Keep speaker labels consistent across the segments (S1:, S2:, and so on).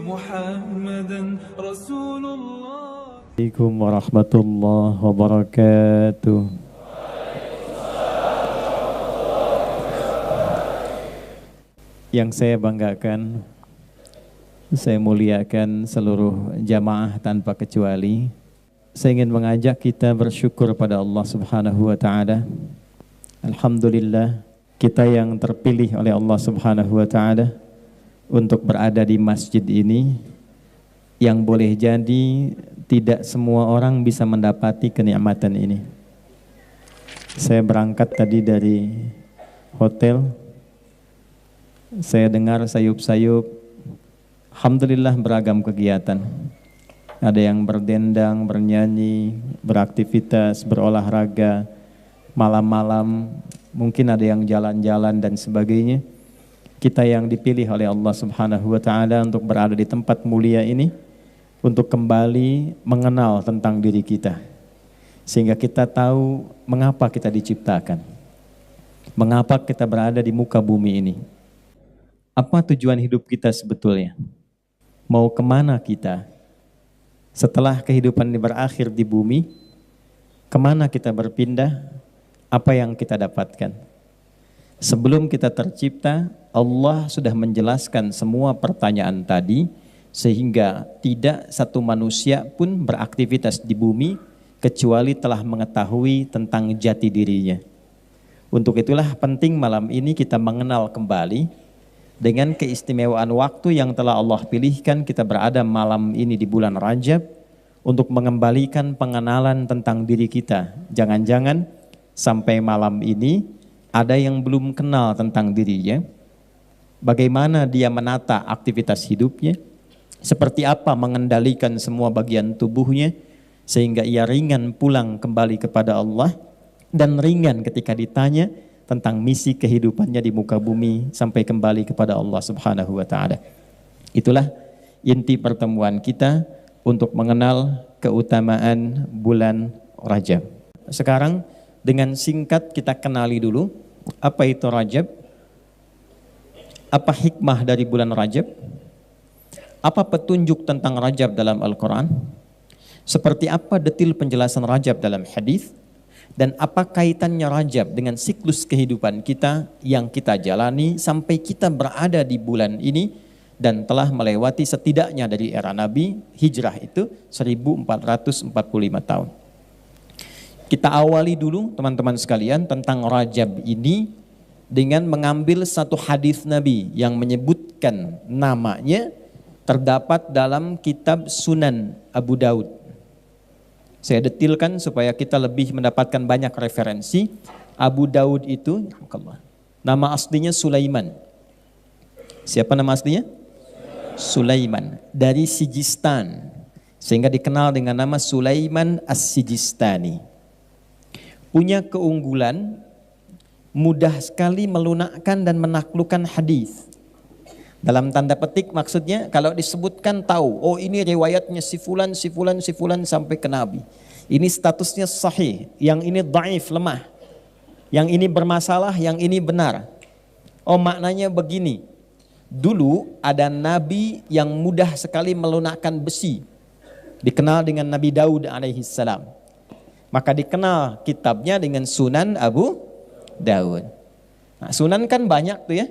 S1: محمدا رسول الله.
S2: Assalamualaikum warahmatullahi wabarakatuh. Yang saya banggakan, saya muliakan seluruh jamaah tanpa kecuali. Saya ingin mengajak kita bersyukur pada Allah Subhanahu wa taala. Alhamdulillah, kita yang terpilih oleh Allah Subhanahu wa taala untuk berada di masjid ini, yang boleh jadi tidak semua orang bisa mendapati kenikmatan ini. Saya berangkat tadi dari hotel, saya dengar sayup-sayup, alhamdulillah beragam kegiatan. Ada yang berdendang, bernyanyi, beraktivitas, berolahraga, malam-malam, mungkin ada yang jalan-jalan dan sebagainya. Kita yang dipilih oleh Allah Subhanahu wa taala untuk berada di tempat mulia ini, untuk kembali mengenal tentang diri kita, sehingga kita tahu mengapa kita diciptakan, mengapa kita berada di muka bumi ini, apa tujuan hidup kita sebetulnya, mau kemana kita setelah kehidupan ini berakhir di bumi, kemana kita berpindah, apa yang kita dapatkan. Sebelum kita tercipta, Allah sudah menjelaskan semua pertanyaan tadi, sehingga tidak satu manusia pun beraktivitas di bumi kecuali telah mengetahui tentang jati dirinya. Untuk itulah penting malam ini kita mengenal kembali dengan keistimewaan waktu yang telah Allah pilihkan. Kita berada malam ini di bulan Rajab untuk mengembalikan pengenalan tentang diri kita. Jangan-jangan sampai malam ini ada yang belum kenal tentang dirinya, bagaimana dia menata aktivitas hidupnya, seperti apa mengendalikan semua bagian tubuhnya, sehingga ia ringan pulang kembali kepada Allah, dan ringan ketika ditanya tentang misi kehidupannya di muka bumi sampai kembali kepada Allah Subhanahu wa taala. Itulah inti pertemuan kita untuk mengenal keutamaan bulan Rajab. Sekarang dengan singkat kita kenali dulu apa itu Rajab, apa hikmah dari bulan Rajab, apa petunjuk tentang Rajab dalam Al-Quran, seperti apa detil penjelasan Rajab dalam hadis, dan apa kaitannya Rajab dengan siklus kehidupan kita yang kita jalani sampai kita berada di bulan ini dan telah melewati setidaknya dari era Nabi, hijrah itu 1445 tahun. Kita awali dulu teman-teman sekalian tentang Rajab ini dengan mengambil satu hadis Nabi yang menyebutkan namanya terdapat dalam kitab Sunan Abu Daud. Saya detilkan supaya kita lebih mendapatkan banyak referensi. Abu Daud itu nama aslinya Sulaiman. Siapa nama aslinya? Sulaiman dari Sijistan, sehingga dikenal dengan nama Sulaiman As-Sijistani. Punya keunggulan, mudah sekali melunakkan dan menaklukkan hadis. Dalam tanda petik maksudnya kalau disebutkan tahu, oh ini riwayatnya si fulan sampai ke Nabi. Ini statusnya sahih, yang ini dhaif, lemah. Yang ini bermasalah, yang ini benar. Oh maknanya begini. Dulu ada Nabi yang mudah sekali melunakkan besi. Dikenal dengan Nabi Daud alaihissalam. Maka dikenal kitabnya dengan Sunan Abu Daud. Nah, Sunan kan banyak tuh ya.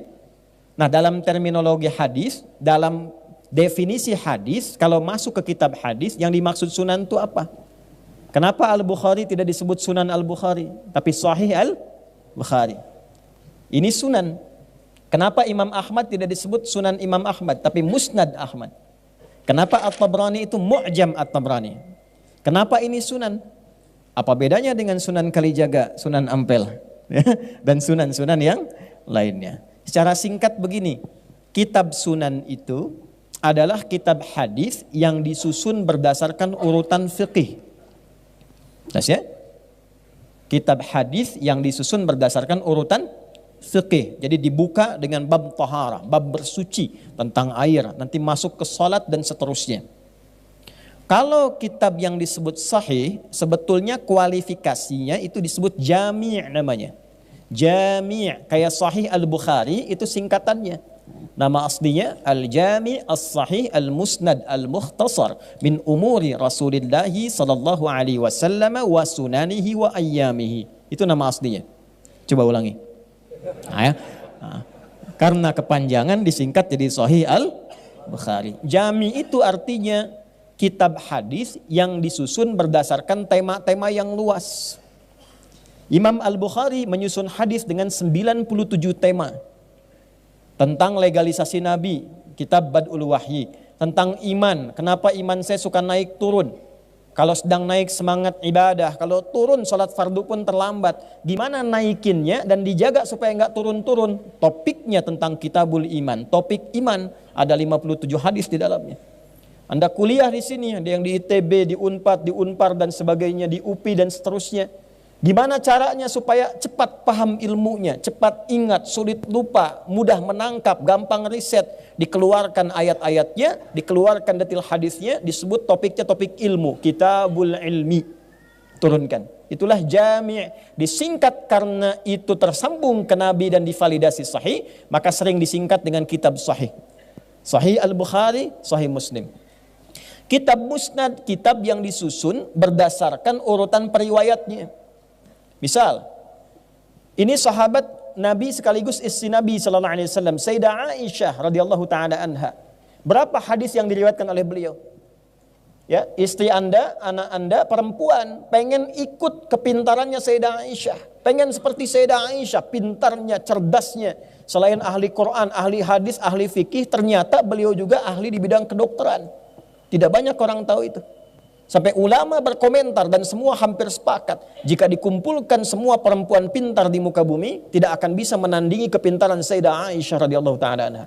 S2: Nah dalam terminologi hadis, dalam definisi hadis, kalau masuk ke kitab hadis, yang dimaksud sunan itu apa? Kenapa Al-Bukhari tidak disebut Sunan Al-Bukhari, tapi Sahih Al-Bukhari? Ini sunan. Kenapa Imam Ahmad tidak disebut Sunan Imam Ahmad, tapi Musnad Ahmad? Kenapa At-Tabrani itu Mu'jam At-Tabrani? Kenapa ini sunan? Apa bedanya dengan Sunan Kalijaga, Sunan Ampel, dan sunan-sunan yang lainnya? Secara singkat begini, kitab sunan itu adalah kitab hadis yang disusun berdasarkan urutan fiqih. Ya? Kitab hadis yang disusun berdasarkan urutan fiqih. Jadi dibuka dengan bab taharah, bab bersuci tentang air, nanti masuk ke salat dan seterusnya. Kalau kitab yang disebut sahih, sebetulnya kualifikasinya itu disebut jami' namanya. Jami' kayak Sahih Al-Bukhari itu singkatannya. Nama aslinya Al-Jami' As-Sahih Al-Musnad Al-Mukhtasar min umuri Rasulillah sallallahu alaihi wasallam wa sunanihi wa ayyamihi. Itu nama aslinya. Coba ulangi. Nah, ya. Nah, karena kepanjangan disingkat jadi Sahih Al-Bukhari. Jami itu artinya kitab hadis yang disusun berdasarkan tema-tema yang luas. Imam Al-Bukhari menyusun hadis dengan 97 tema. Tentang legalisasi Nabi, kitab Bad'ul Wahyi. Tentang iman, kenapa iman saya suka naik turun. Kalau sedang naik semangat ibadah, kalau turun sholat fardu pun terlambat. Gimana naikinnya dan dijaga supaya nggak turun-turun. Topiknya tentang kitabul iman. Topik iman, ada 57 hadis di dalamnya. Anda kuliah di sini, ada yang di ITB, di Unpad, di Unpar dan sebagainya, di UPI dan seterusnya. Gimana caranya supaya cepat paham ilmunya, cepat ingat, sulit lupa, mudah menangkap, gampang riset. Dikeluarkan ayat-ayatnya, dikeluarkan detail hadisnya, disebut topiknya topik ilmu. Kitabul ilmi. Turunkan. Itulah jami'. Disingkat karena itu tersambung ke Nabi dan divalidasi sahih, maka sering disingkat dengan kitab sahih. Sahih Al-Bukhari, Sahih Muslim. Kitab Musnad, kitab yang disusun berdasarkan urutan periwayatnya. Misal, ini sahabat Nabi sekaligus istri Nabi sallallahu alaihi wasallam, Sayyidah Aisyah radhiyallahu taala anha. Berapa hadis yang diriwayatkan oleh beliau? Ya, istri Anda, anak Anda perempuan pengen ikut kepintarannya Sayyidah Aisyah. Pengen seperti Sayyidah Aisyah, pintarnya, cerdasnya. Selain ahli Quran, ahli hadis, ahli fikih, ternyata beliau juga ahli di bidang kedokteran. Tidak banyak orang tahu itu. Sampai ulama berkomentar dan semua hampir sepakat. Jika dikumpulkan semua perempuan pintar di muka bumi, tidak akan bisa menandingi kepintaran Sayyidah Aisyah radhiyallahu ta'ala anha.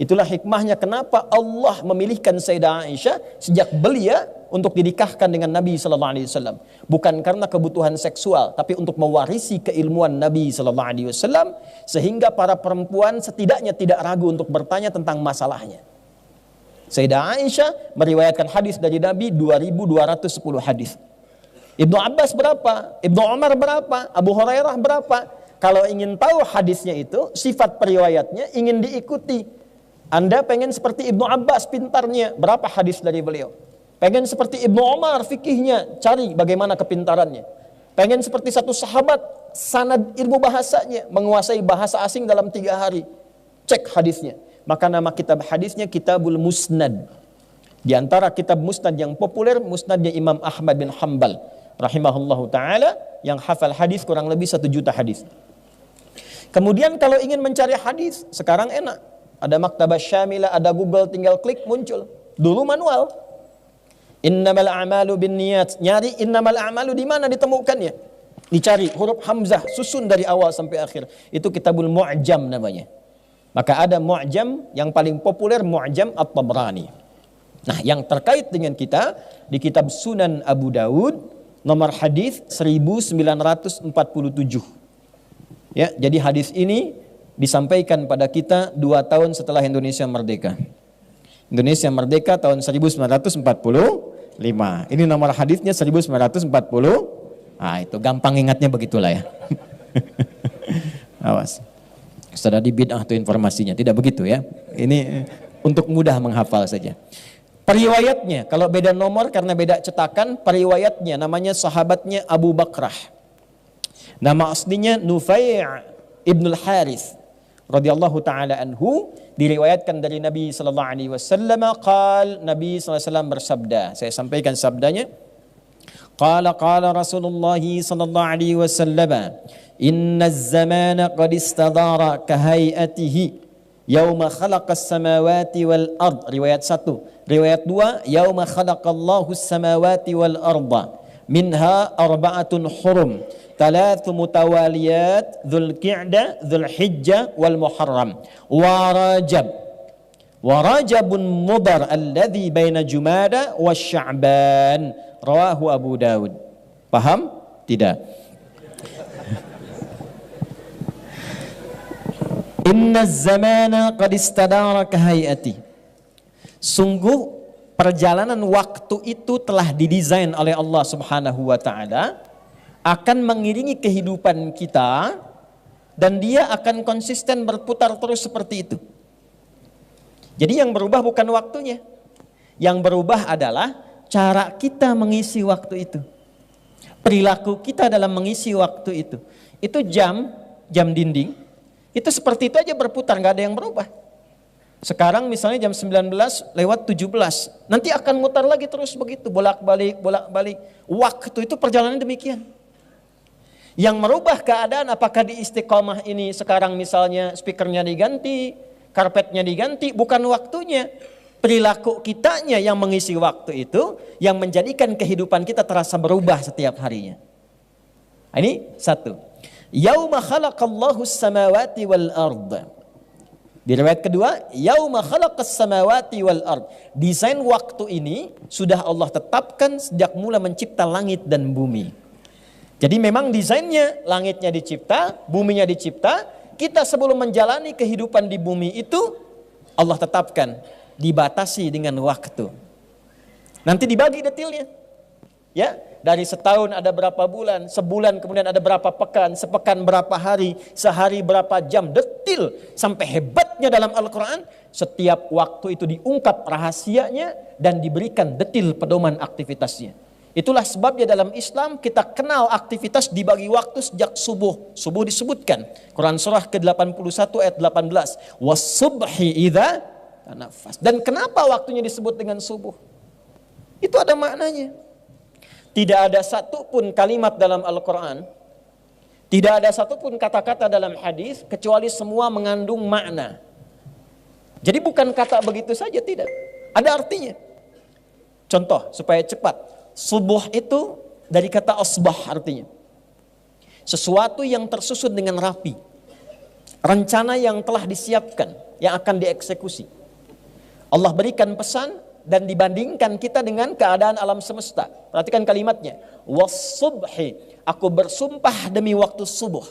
S2: Itulah hikmahnya kenapa Allah memilihkan Sayyidah Aisyah sejak belia untuk dinikahkan dengan Nabi sallallahu alaihi wasallam. Bukan karena kebutuhan seksual, tapi untuk mewarisi keilmuan Nabi sallallahu alaihi wasallam sehingga para perempuan setidaknya tidak ragu untuk bertanya tentang masalahnya. Sayyidah Aisyah meriwayatkan hadis dari Nabi 2210 hadis. Ibnu Abbas berapa? Ibnu Umar berapa? Abu Hurairah berapa? Kalau ingin tahu hadisnya itu, sifat periwayatnya ingin diikuti. Anda pengen seperti Ibnu Abbas pintarnya, berapa hadis dari beliau? Pengen seperti Ibnu Umar fikihnya, cari bagaimana kepintarannya. Pengen seperti satu sahabat, sanad ilmu bahasanya, menguasai bahasa asing dalam 3 hari. Cek hadisnya. Maka nama kitab hadisnya Kitabul Musnad. Di antara kitab Musnad yang populer, Musnadnya Imam Ahmad bin Hanbal rahimahullahu ta'ala, yang hafal hadis kurang lebih 1 juta hadis. Kemudian kalau ingin mencari hadis, sekarang enak. Ada Maktabah Syamilah, ada Google, tinggal klik muncul. Dulu manual. Innamal a'malu binniyat. Nyari innamal a'malu di mana ditemukannya? Dicari huruf hamzah, susun dari awal sampai akhir. Itu Kitabul Mu'jam namanya. Maka ada Mu'jam yang paling populer, Mu'jam At-Tabrani. Nah, yang terkait dengan kita di kitab Sunan Abu Dawud, nomor hadis 1947. Ya, jadi hadis ini disampaikan pada kita 2 tahun setelah Indonesia merdeka. Indonesia merdeka tahun 1945. Ini nomor hadisnya 1940. Ah, itu gampang ingatnya begitulah ya. Awas. Sudah di bid'ah itu informasinya, tidak begitu ya. Ini untuk mudah menghafal saja. Periwayatnya, kalau beda nomor karena beda cetakan, periwayatnya namanya sahabatnya Abu Bakrah. Nama aslinya Nufai' ibnul Harith radhiyallahu taala anhu, diriwayatkan dari Nabi sallallahu alaihi wasallam qala, Nabi sallallahu alaihi wasallam bersabda. Saya sampaikan sabdanya. Qala Rasulullah sallallahu alaihi wasallam, inna az-zamana qad istadara ka hayatihi yauma khalaqas samawati wal ard. Riwayat 1. Riwayat 2, yauma khalaqallahu as-samawati wal arda minha arba'atun hurum, 3 mutawaliyat, Dzulqa'dah, Dzulhijjah wal Muharram wa Rajabun Mudhar alladhi baina Jumada wa Sya'ban. Rawahu Abu Dawud. Paham? Tidak. Inna zamana qad istadara kahayati. Sungguh perjalanan waktu itu telah didesain oleh Allah Subhanahu wa taala akan mengiringi kehidupan kita dan dia akan konsisten berputar terus seperti itu. Jadi yang berubah bukan waktunya. Yang berubah adalah cara kita mengisi waktu itu. Perilaku kita dalam mengisi waktu itu. Itu jam dinding, itu seperti itu aja berputar, nggak ada yang berubah. Sekarang misalnya jam 19:17, nanti akan mutar lagi terus begitu, bolak-balik. Waktu itu perjalanan demikian. Yang merubah keadaan apakah di Istiqomah ini sekarang misalnya speakernya diganti, karpetnya diganti, bukan waktunya. Perilaku kitanya yang mengisi waktu itu, yang menjadikan kehidupan kita terasa berubah setiap harinya. Ini satu. Yauma khalaqallahu as-samawati wal ard. Di riwayat kedua, yauma khalaqas samawati wal ard. Desain waktu ini sudah Allah tetapkan sejak mula mencipta langit dan bumi. Jadi memang desainnya, langitnya dicipta, buminya dicipta. Kita sebelum menjalani kehidupan di bumi itu Allah tetapkan, dibatasi dengan waktu. Nanti dibagi detailnya. Ya, dari setahun ada berapa bulan, sebulan kemudian ada berapa pekan, sepekan berapa hari, sehari berapa jam, detail. Sampai hebatnya dalam Al-Quran, setiap waktu itu diungkap rahasianya dan diberikan detail pedoman aktivitasnya. Itulah sebabnya dalam Islam kita kenal aktivitas dibagi waktu sejak subuh. Subuh disebutkan. Quran surah ke-81 ayat 18. Was-subhi idza tanafas. Dan kenapa waktunya disebut dengan subuh? Itu ada maknanya. Tidak ada satupun kalimat dalam Al-Quran, tidak ada satupun kata-kata dalam hadis kecuali semua mengandung makna. Jadi bukan kata begitu saja, tidak. Ada artinya. Contoh supaya cepat. Subuh itu dari kata asbah artinya. Sesuatu yang tersusun dengan rapi. Rencana yang telah disiapkan, yang akan dieksekusi. Allah berikan pesan dan dibandingkan kita dengan keadaan alam semesta. Perhatikan kalimatnya. Was-subhi, aku bersumpah demi waktu subuh.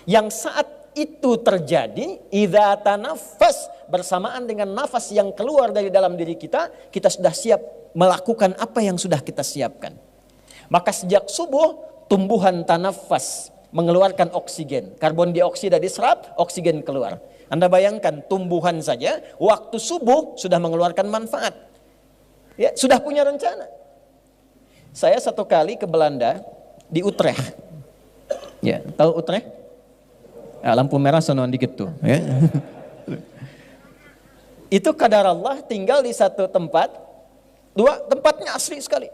S2: Yang saat itu terjadi, idza tanaffas, bersamaan dengan nafas yang keluar dari dalam diri kita, kita sudah siap melakukan apa yang sudah kita siapkan. Maka sejak subuh, tumbuhan tanaffas, mengeluarkan oksigen. Karbon dioksida diserap, oksigen keluar. Anda bayangkan tumbuhan saja waktu subuh sudah mengeluarkan manfaat. Ya, sudah punya rencana. Saya satu kali ke Belanda di Utrecht. Ya, tahu Utrecht? Ya, lampu merah sonoan dikit tuh, ya. Itu kadar Allah tinggal di satu tempat. Tempatnya asri sekali.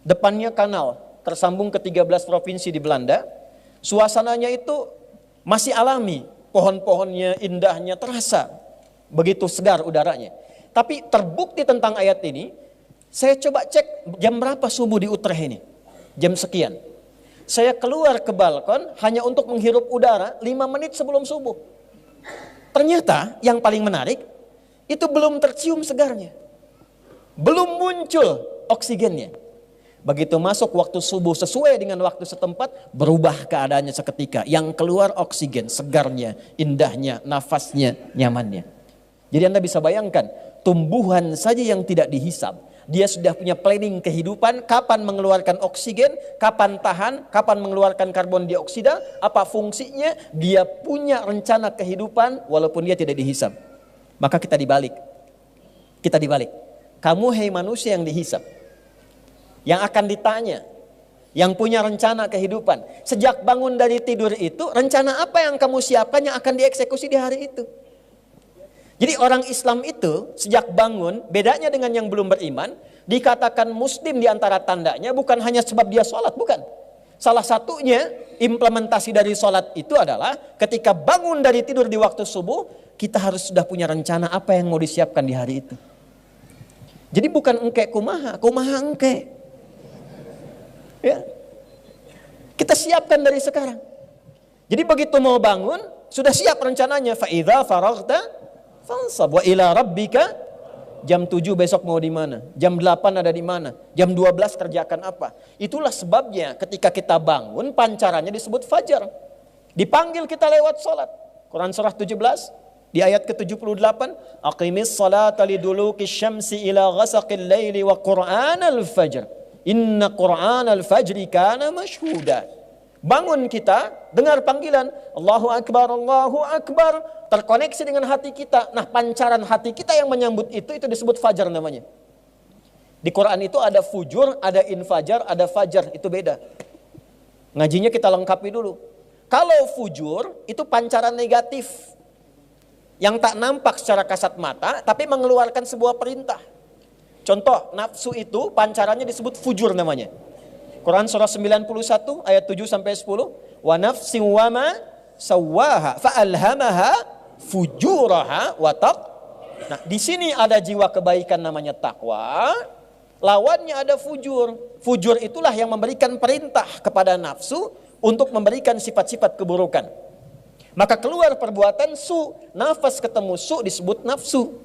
S2: Depannya kanal, tersambung ke 13 provinsi di Belanda. Suasananya itu masih alami. Pohon-pohonnya, indahnya terasa. Begitu segar udaranya. Tapi terbukti tentang ayat ini, saya coba cek jam berapa subuh di Utrecht ini. Jam sekian. Saya keluar ke balkon hanya untuk menghirup udara 5 menit sebelum subuh. Ternyata yang paling menarik, itu belum tercium segarnya. Belum muncul oksigennya. Begitu masuk waktu subuh sesuai dengan waktu setempat, berubah keadaannya seketika. Yang keluar oksigen, segarnya, indahnya, nafasnya, nyamannya. Jadi Anda bisa bayangkan, tumbuhan saja yang tidak dihisap. Dia sudah punya planning kehidupan, kapan mengeluarkan oksigen, kapan tahan, kapan mengeluarkan karbon dioksida, apa fungsinya. Dia punya rencana kehidupan walaupun dia tidak dihisap. Maka kita dibalik. Kamu hei manusia yang dihisap, yang akan ditanya, yang punya rencana kehidupan. Sejak bangun dari tidur itu, rencana apa yang kamu siapkan yang akan dieksekusi di hari itu. Jadi orang Islam itu sejak bangun, bedanya dengan yang belum beriman, dikatakan muslim di antara tandanya bukan hanya sebab dia sholat, bukan. Salah satunya implementasi dari sholat itu adalah ketika bangun dari tidur di waktu subuh, kita harus sudah punya rencana apa yang mau disiapkan di hari itu. Jadi bukan engke kumaha engke. Ya. Kita siapkan dari sekarang. Jadi begitu mau bangun, sudah siap rencananya. Fa idza faraghta fansab wa ila rabbika. Jam 7 besok mau di mana? Jam 8 ada di mana? Jam 12 kerjakan apa? Itulah sebabnya ketika kita bangun, pancarannya disebut fajar. Dipanggil kita lewat sholat. Quran surah 17. Di ayat ke-78, aqimis salata liduluki syamsi ila ghasaqil laili wa qur'anal fajr. Inna qur'anal fajri kana mashhuda. Bangun kita, dengar panggilan Allahu Akbar, Allahu Akbar, terkoneksi dengan hati kita. Nah, pancaran hati kita yang menyambut itu disebut fajar namanya. Di Quran itu ada fujur, ada infajar, ada fajar, itu beda. Ngajinya kita lengkapi dulu. Kalau fujur itu pancaran negatif yang tak nampak secara kasat mata tapi mengeluarkan sebuah perintah. Contoh, nafsu itu pancarannya disebut fujur namanya. Quran surah 91 ayat 7 sampai 10, wa nafsin wa ma sawwaha fa alhamaha fujuraha wa taq. Nah, di sini ada jiwa kebaikan namanya takwa, lawannya ada fujur. Fujur itulah yang memberikan perintah kepada nafsu untuk memberikan sifat-sifat keburukan. Maka keluar perbuatan su, nafas ketemu su disebut nafsu.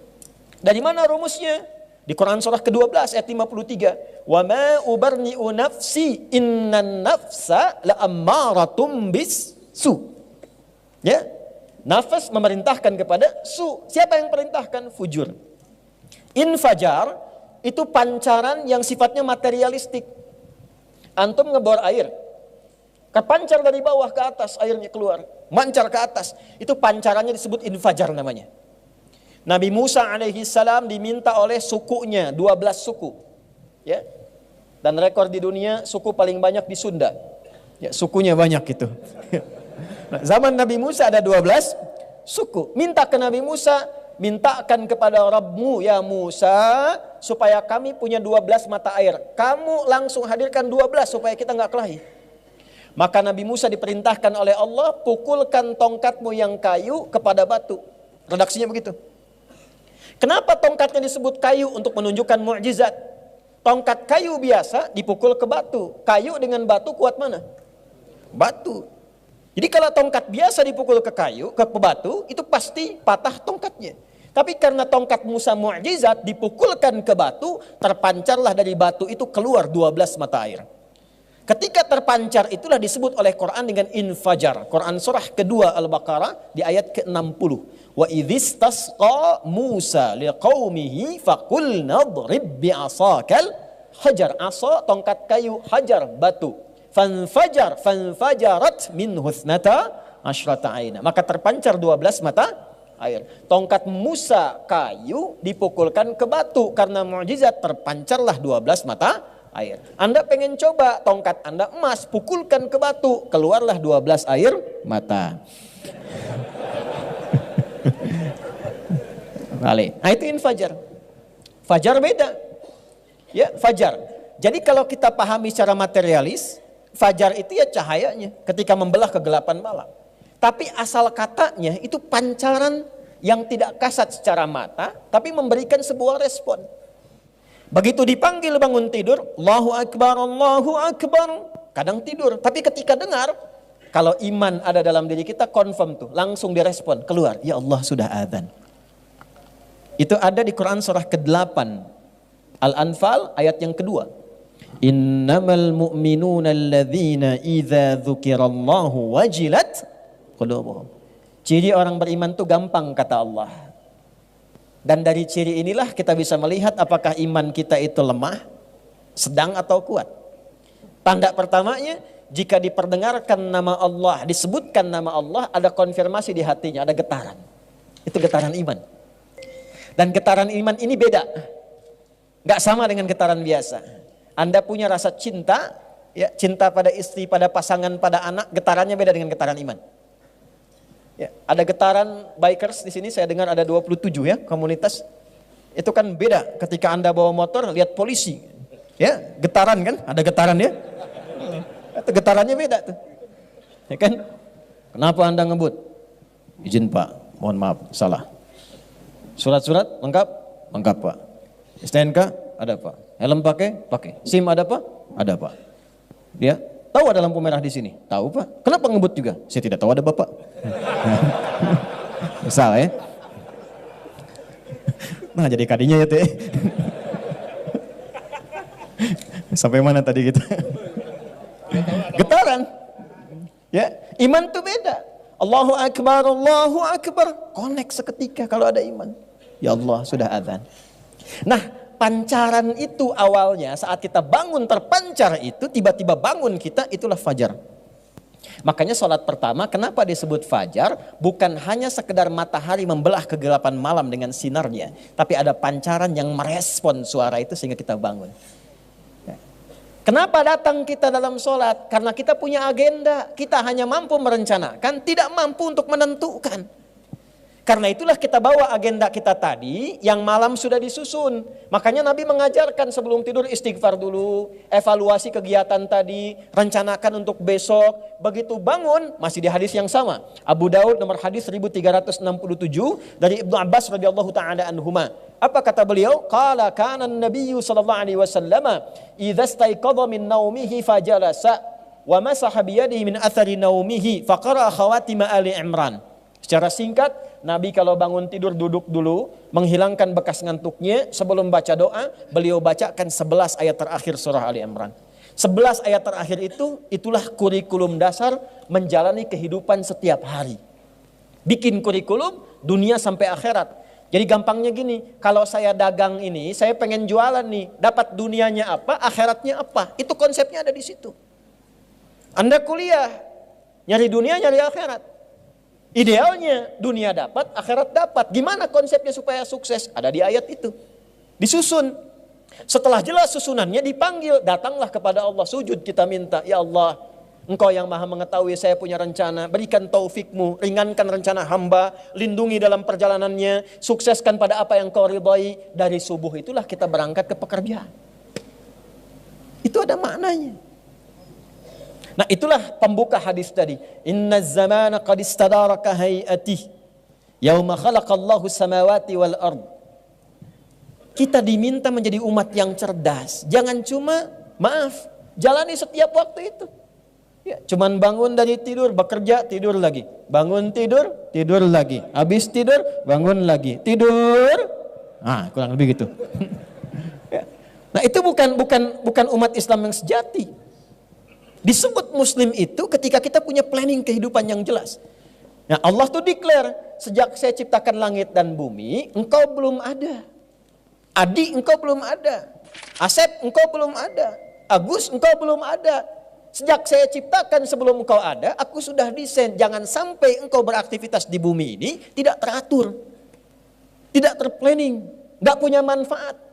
S2: Dari mana rumusnya? Di Quran surah ke-12 ayat 53. Wa ma ubarni'u nafsi innan nafsa la'ammaratum bis-su. Ya. Nafas memerintahkan kepada su. Siapa yang perintahkan? Fujur. Infajar itu pancaran yang sifatnya materialistik. Antum ngebor air, kepancar dari bawah ke atas, airnya keluar, mancar ke atas. Itu pancarannya disebut infajar namanya. Nabi Musa alaihi salam diminta oleh sukunya, 12 suku. Ya. Dan rekor di dunia suku paling banyak di Sunda. Ya, sukunya banyak itu. Nah, zaman Nabi Musa ada 12 suku. Minta ke Nabi Musa, mintakan kepada Rabbmu ya Musa supaya kami punya 12 mata air. Kamu langsung hadirkan 12 supaya kita enggak kelahi. Maka Nabi Musa diperintahkan oleh Allah, pukulkan tongkatmu yang kayu kepada batu. Redaksinya begitu. Kenapa tongkatnya disebut kayu? Untuk menunjukkan mukjizat. Tongkat kayu biasa dipukul ke batu. Kayu dengan batu kuat mana? Batu. Jadi kalau tongkat biasa dipukul ke kayu, ke batu, itu pasti patah tongkatnya. Tapi karena tongkat Musa mukjizat dipukulkan ke batu, terpancarlah dari batu itu keluar 12 mata air. Ketika terpancar itulah disebut oleh Quran dengan infajar. Quran surah kedua Al-Baqarah di ayat ke-60. Wa idzistasqa Musa liqaumihi faqulna idrib bi'asakal hajar. Asa tongkat kayu, hajar batu. Fanfajarat minhu ithnata asyrata aina. Maka terpancar 12 mata air. Tongkat Musa kayu dipukulkan ke batu karena mukjizat, terpancarlah 12 mata air. Anda pengen coba tongkat Anda emas, pukulkan ke batu, keluarlah 12 air mata. Balik. Nah, itu infajar. Fajar beda. Ya, fajar. Jadi kalau kita pahami secara materialis, fajar itu ya cahayanya ketika membelah kegelapan malam. Tapi asal katanya itu pancaran yang tidak kasat secara mata, tapi memberikan sebuah respon. Begitu dipanggil bangun tidur, Allahu Akbar, Allahu Akbar. Kadang tidur, tapi ketika dengar, kalau iman ada dalam diri kita, confirm tuh, langsung direspon, keluar. Ya Allah, sudah adzan. Itu ada di Quran surah ke-8, Al-Anfal ayat yang kedua. Innamal mu'minuna alladzina idza dzukirallahu wajilat qulubuhum. Ciri orang beriman tuh gampang kata Allah. Dan dari ciri inilah kita bisa melihat apakah iman kita itu lemah, sedang atau kuat. Tanda pertamanya, jika diperdengarkan nama Allah, disebutkan nama Allah, ada konfirmasi di hatinya, ada getaran. Itu getaran iman. Dan getaran iman ini beda. Gak sama dengan getaran biasa. Anda punya rasa cinta, ya, cinta pada istri, pada pasangan, pada anak, getarannya beda dengan getaran iman. Ya, ada getaran bikers di sini, saya dengar ada 27 ya komunitas. Itu kan beda ketika Anda bawa motor lihat polisi. Ya, getaran kan? Ada getaran ya. Itu getarannya beda tuh. Ya kan? Kenapa Anda ngebut? Izin Pak, mohon maaf, salah. Surat-surat lengkap? Lengkap Pak. STNK? Ada Pak. Helm pakai? Pakai. SIM ada Pak? Ada Pak. Ya, tahu ada lampu merah di sini? Tahu Pak. Kenapa ngebut juga? Saya tidak tahu, ada Bapak. Salah ya. Nah, jadi kadinya ya teh. Sampai mana tadi kita? Getaran. Ya, iman tuh beda. Allahu Akbar, Allahu Akbar. Connect seketika kalau ada iman. Ya Allah, sudah adzan. Nah, pancaran itu awalnya saat kita bangun terpancar itu, tiba-tiba bangun kita, itulah fajar. Makanya sholat pertama kenapa disebut fajar? Bukan hanya sekedar matahari membelah kegelapan malam dengan sinarnya. Tapi ada pancaran yang merespon suara itu sehingga kita bangun. Kenapa datang kita dalam sholat? Karena kita punya agenda. Kita hanya mampu merencanakan, tidak mampu untuk menentukan. Karena itulah kita bawa agenda kita tadi yang malam sudah disusun. Makanya Nabi mengajarkan sebelum tidur istighfar dulu, evaluasi kegiatan tadi, rencanakan untuk besok. Begitu bangun, masih di hadis yang sama. Abu Daud nomor hadis 1367 dari Ibnu Abbas radhiyallahu taala anhuma. Apa kata beliau? Qala kana an-nabiyyu sallallahu alaihi wasallam idza istayqadha min naumihi fajalasa wa masaha bi yadihi min athari naumihi faqara khawatim Ali Imran. Secara singkat, Nabi kalau bangun tidur duduk dulu, menghilangkan bekas ngantuknya, sebelum baca doa, beliau bacakan 11 ayat terakhir surah Ali Imran. 11 ayat terakhir itu, itulah kurikulum dasar menjalani kehidupan setiap hari. Bikin kurikulum dunia sampai akhirat. Jadi gampangnya gini, kalau saya dagang ini, saya pengen jualan nih, dapat dunianya apa, akhiratnya apa. Itu konsepnya ada di situ. Anda kuliah, nyari dunia, nyari akhirat. Idealnya dunia dapat, akhirat dapat. Gimana konsepnya supaya sukses? Ada di ayat itu. Disusun. Setelah jelas susunannya dipanggil. Datanglah kepada Allah. Sujud kita minta. Ya Allah, Engkau yang maha mengetahui saya punya rencana. Berikan taufikmu. Ringankan rencana hamba. Lindungi dalam perjalanannya. Sukseskan pada apa yang Kau ridhai. Dari subuh itulah kita berangkat ke pekerjaan. Itu ada maknanya. Nah itulah pembuka hadis tadi. Inna zamana qad istadara ka hay'atih yauma khalaqallahu samawati wal ard. Kita diminta menjadi umat yang cerdas. Jangan cuma jalani setiap waktu itu. Ya, cuman bangun dari tidur, bekerja, tidur lagi. Bangun tidur, tidur lagi. Habis tidur, bangun lagi. Tidur. Kurang lebih gitu. Ya. Nah, itu bukan umat Islam yang sejati. Disebut muslim itu ketika kita punya planning kehidupan yang jelas. Nah, Allah tuh declare, sejak saya ciptakan langit dan bumi, engkau belum ada. Adi, engkau belum ada. Asep, engkau belum ada. Agus, engkau belum ada. Sejak saya ciptakan sebelum engkau ada, aku sudah desain. Jangan sampai engkau beraktivitas di bumi ini tidak teratur. Tidak terplanning. Gak punya manfaat.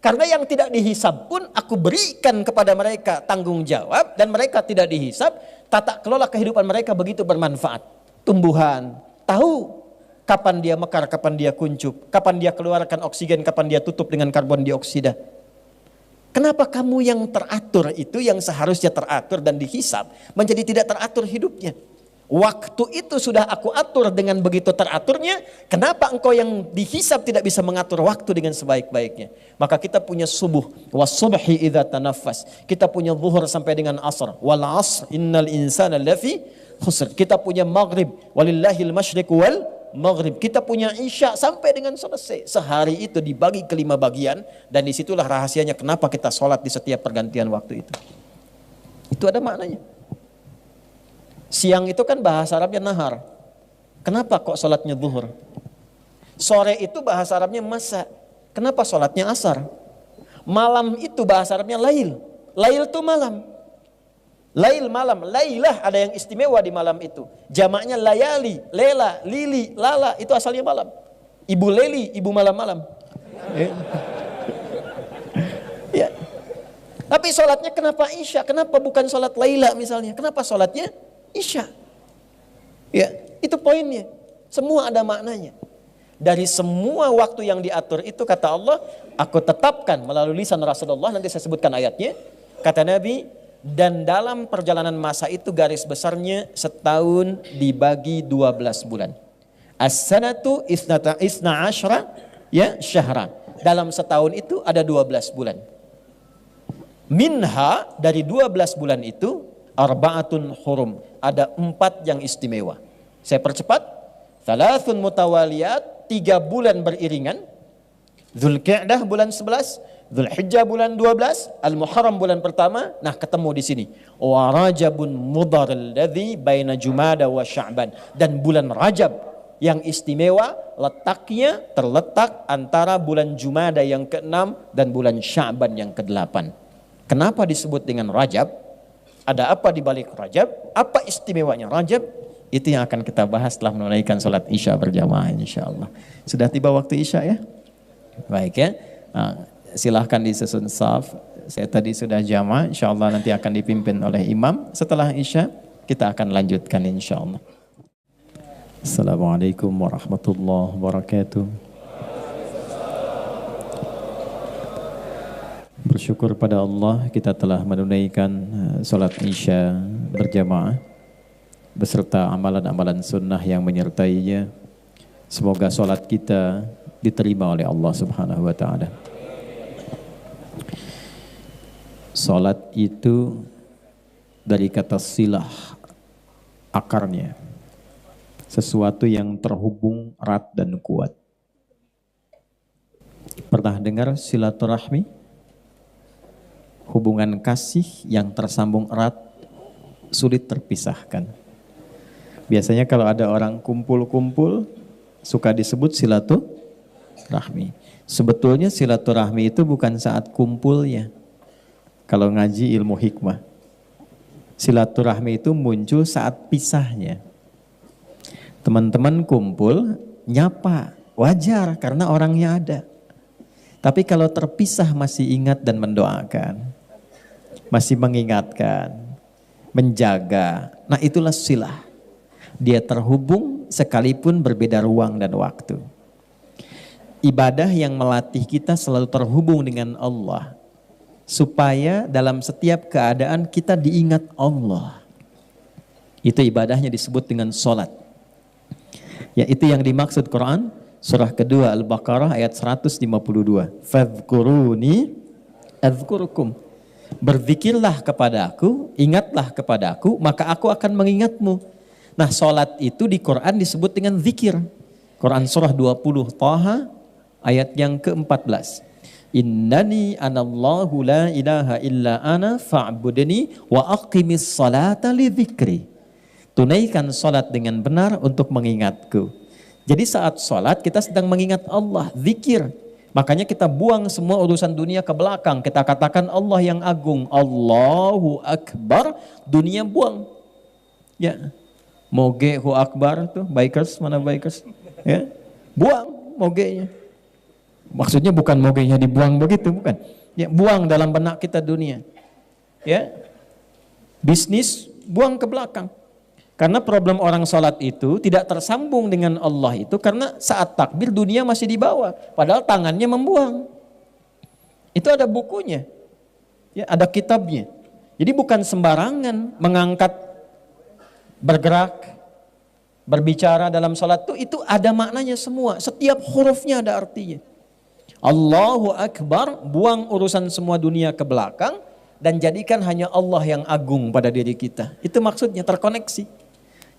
S2: Karena yang tidak dihisab pun aku berikan kepada mereka tanggung jawab dan mereka tidak dihisab, tata kelola kehidupan mereka begitu bermanfaat. Tumbuhan, tahu kapan dia mekar, kapan dia kuncup, kapan dia keluarkan oksigen, kapan dia tutup dengan karbon dioksida. Kenapa kamu yang teratur itu yang seharusnya teratur dan dihisab menjadi tidak teratur hidupnya? Waktu itu sudah aku atur dengan begitu teraturnya. Kenapa engkau yang dihisab tidak bisa mengatur waktu dengan sebaik-baiknya? Maka kita punya subuh. Was-subhi idza tanaffas. Kita punya zuhur sampai dengan asar. Wal asr innal insana lafi khusr. Kita punya maghrib. Walillahil masyriq wal maghrib. Kita punya isya sampai dengan selesai. Sehari itu dibagi ke 5 bagian. Dan disitulah rahasianya kenapa kita sholat di setiap pergantian waktu itu. Itu ada maknanya. Siang itu kan bahasa Arabnya nahar. Kenapa kok sholatnya zuhur? Sore itu bahasa Arabnya masa. Kenapa sholatnya asar? Malam itu bahasa Arabnya lail. Lail itu malam. Lail malam. Lailah ada yang istimewa di malam itu. Jamaknya layali, lela, lili, lala. Itu asalnya malam. Ibu leli, ibu malam-malam. Ya. Tapi sholatnya kenapa isya? Kenapa bukan sholat laila misalnya? Kenapa sholatnya isya? Ya, itu poinnya. Semua ada maknanya. Dari semua waktu yang diatur itu kata Allah, aku tetapkan melalui lisan Rasulullah, nanti saya sebutkan ayatnya. Kata Nabi, dan dalam perjalanan masa itu garis besarnya setahun dibagi 12 bulan. As-sanatu isna asyra ya syahra. Dalam setahun itu ada 12 bulan. Minha dari 12 bulan itu arba'atun hurum. Ada 4 yang istimewa. Saya percepat. Thalathun mutawaliyat, 3 bulan beriringan. Dzulqa'dah bulan 11, Dzulhijjah bulan 12, Al-Muharram bulan pertama. Nah, ketemu di sini. Wa Rajabun Mudhar alladzi baina Jumada wa Sya'ban. Dan bulan Rajab yang istimewa letaknya terletak antara bulan Jumada yang ke-6 dan bulan Sya'ban yang ke-8. Kenapa disebut dengan Rajab? Ada apa di balik Rajab? Apa istimewanya Rajab? Itu yang akan kita bahas setelah menunaikan sholat Isya berjamaah insyaallah. Sudah tiba waktu Isya ya? Baik ya. Silahkan disusun saf. Saya tadi sudah jamaah, insyaallah nanti akan dipimpin oleh imam. Setelah Isya kita akan lanjutkan insyaallah. Assalamualaikum warahmatullahi wabarakatuh. Bersyukur pada Allah kita telah menunaikan salat Isya berjamaah beserta amalan-amalan sunnah yang menyertainya. Semoga salat kita diterima oleh Allah Subhanahu wa taala. Salat itu dari kata silah, akarnya sesuatu yang terhubung erat dan kuat. Pernah dengar silaturahmi? Hubungan kasih yang tersambung erat, sulit terpisahkan. Biasanya kalau ada orang kumpul-kumpul, suka disebut silaturahmi. Sebetulnya silaturahmi itu bukan saat kumpulnya. Kalau ngaji ilmu hikmah, silaturahmi itu muncul saat pisahnya. Teman-teman kumpul, nyapa, wajar karena orangnya ada. Tapi kalau terpisah masih ingat dan mendoakan, masih mengingatkan, menjaga. Nah itulah silah. Dia terhubung sekalipun berbeda ruang dan waktu. Ibadah yang melatih kita selalu terhubung dengan Allah. Supaya dalam setiap keadaan kita diingat Allah. Itu ibadahnya disebut dengan sholat. Ya itu yang dimaksud Quran. Surah kedua Al-Baqarah ayat 152. Fadhkuruni adzkurukum. Berzikirlah kepadaku, ingatlah kepadaku, maka aku akan mengingatmu. Nah, salat itu di Quran disebut dengan zikir. Quran surah 20 Thaha ayat yang ke-14. Innani anallahu la ilaha illa ana fa'budni wa aqimis salata li dzikri. Tunaikan salat dengan benar untuk mengingatku. Jadi saat salat kita sedang mengingat Allah, zikir. Makanya kita buang semua urusan dunia ke belakang. Kita katakan Allah yang agung. Allahu Akbar. Dunia buang. Ya. Moge hu akbar tuh. Bikers. Mana bikers? Ya. Buang mogenya. Maksudnya bukan mogenya dibuang begitu. Bukan. Ya, buang dalam benak kita dunia. Ya. Bisnis buang ke belakang. Karena problem orang sholat itu tidak tersambung dengan Allah itu karena saat takbir dunia masih di bawah. Padahal tangannya membuang. Itu ada bukunya. Ya, ada kitabnya. Jadi bukan sembarangan mengangkat, bergerak, berbicara dalam sholat itu ada maknanya semua. Setiap hurufnya ada artinya. Allahu Akbar, buang urusan semua dunia ke belakang dan jadikan hanya Allah yang agung pada diri kita. Itu maksudnya terkoneksi.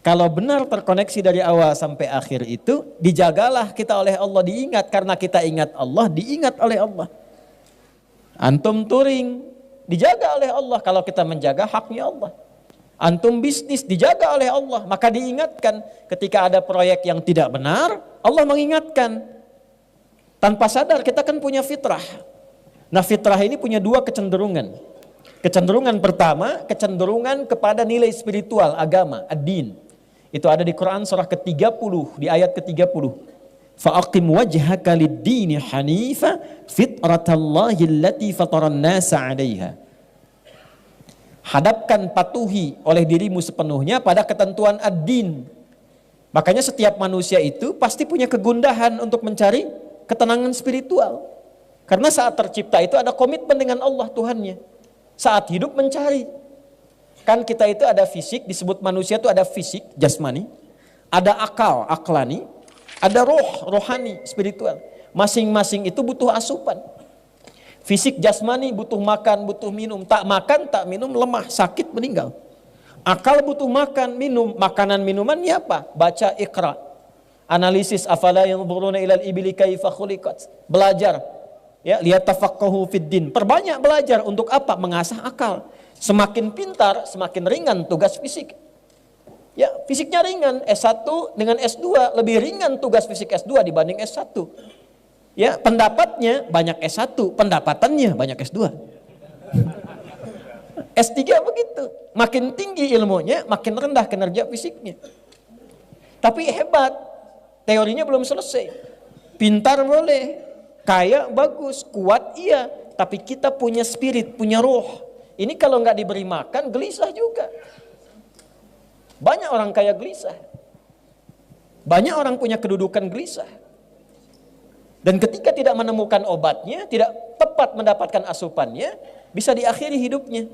S2: Kalau benar terkoneksi dari awal sampai akhir itu, dijagalah kita oleh Allah, diingat. Karena kita ingat Allah, diingat oleh Allah. Antum touring, dijaga oleh Allah kalau kita menjaga haknya Allah. Antum bisnis, dijaga oleh Allah. Maka diingatkan ketika ada proyek yang tidak benar, Allah mengingatkan. Tanpa sadar kita kan punya fitrah. Nah fitrah ini punya dua kecenderungan. Kecenderungan pertama, kecenderungan kepada nilai spiritual, agama, ad-din. Itu ada di Quran surah ke-30 di ayat ke-30. Fa'aqim wajhaka lid-dini hanifa fitratallahi allati fataran nasa 'alaiha. Hadapkan, patuhi oleh dirimu sepenuhnya pada ketentuan ad-din. Makanya setiap manusia itu pasti punya kegundahan untuk mencari ketenangan spiritual. Karena saat tercipta itu ada komitmen dengan Allah Tuhannya. Saat hidup mencari. Kan kita itu ada fisik, disebut manusia itu ada fisik, jasmani. Ada akal, aklani. Ada roh, rohani, spiritual. Masing-masing itu butuh asupan. Fisik jasmani butuh makan, butuh minum. Tak makan, tak minum, lemah, sakit, meninggal. Akal butuh makan, minum. Makanan, minumannya apa? Baca Iqra. Analisis afala yanzuruna ilal ibili kaifa khuliqat. Belajar. Ya, lihat tafaqahu fid din. Perbanyak belajar untuk apa? Mengasah akal. Semakin pintar, semakin ringan tugas fisik. Ya, fisiknya ringan, S1 dengan S2 lebih ringan tugas fisik S2 dibanding S1. Ya, pendapatnya banyak S1, pendapatannya banyak S2. S3 begitu. Makin tinggi ilmunya, makin rendah kinerja fisiknya. Tapi hebat, teorinya belum selesai. Pintar boleh, kaya bagus, kuat iya. Tapi kita punya spirit, punya roh. Ini kalau nggak diberi makan, gelisah juga. Banyak orang kaya gelisah. Banyak orang punya kedudukan gelisah. Dan ketika tidak menemukan obatnya, tidak tepat mendapatkan asupannya, bisa diakhiri hidupnya.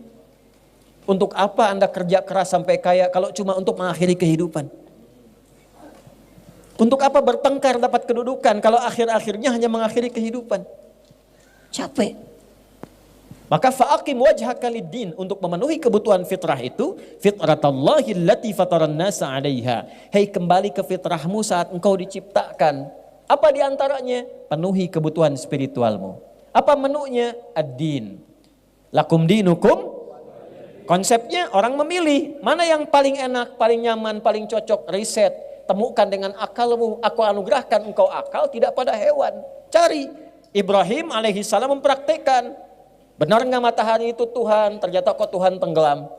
S2: Untuk apa Anda kerja keras sampai kaya kalau cuma untuk mengakhiri kehidupan? Untuk apa bertengkar dapat kedudukan kalau akhir-akhirnya hanya mengakhiri kehidupan? Capek. Maka fa'aqim wajhaka lid-din, untuk memenuhi kebutuhan fitrah itu, fitratallahi allati fataran nasa 'alaiha. Hei, kembali ke fitrahmu saat engkau diciptakan. Apa diantaranya? Penuhi kebutuhan spiritualmu. Apa menunya? Ad-din. Lakum dinukum. Konsepnya orang memilih mana yang paling enak, paling nyaman, paling cocok. Riset, temukan dengan akalmu. Aku anugerahkan engkau akal, tidak pada hewan. Cari. Ibrahim alaihissalam mempraktekkan. Benar nggak matahari itu Tuhan? Ternyata kok Tuhan tenggelam.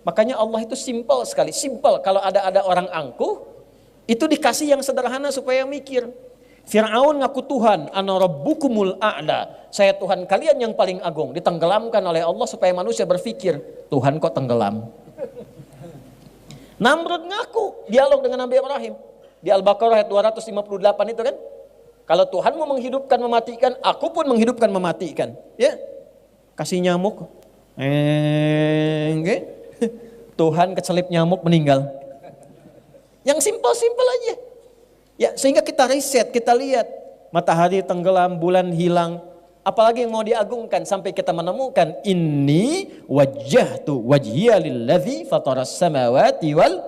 S2: Makanya Allah itu simpel sekali. Simpel. Kalau ada orang angkuh, itu dikasih yang sederhana supaya mikir. Fir'aun ngaku Tuhan, ana rabbukumul a'la. Saya Tuhan kalian yang paling agung. Ditenggelamkan oleh Allah supaya manusia berpikir, Tuhan kok tenggelam. Namrud ngaku, dialog dengan Nabi Ibrahim. Di Al-Baqarah ayat 258 itu kan. Kalau Tuhan mau menghidupkan, mematikan, aku pun menghidupkan, mematikan. Ya, kasih nyamuk. Tuhan kecelip nyamuk meninggal. Yang simpel-simpel aja. Ya, sehingga kita riset, kita lihat matahari tenggelam, bulan hilang, apalagi yang mau diagungkan sampai kita menemukan inni wajjahtu wajhiya lillazi fataras samawati wal,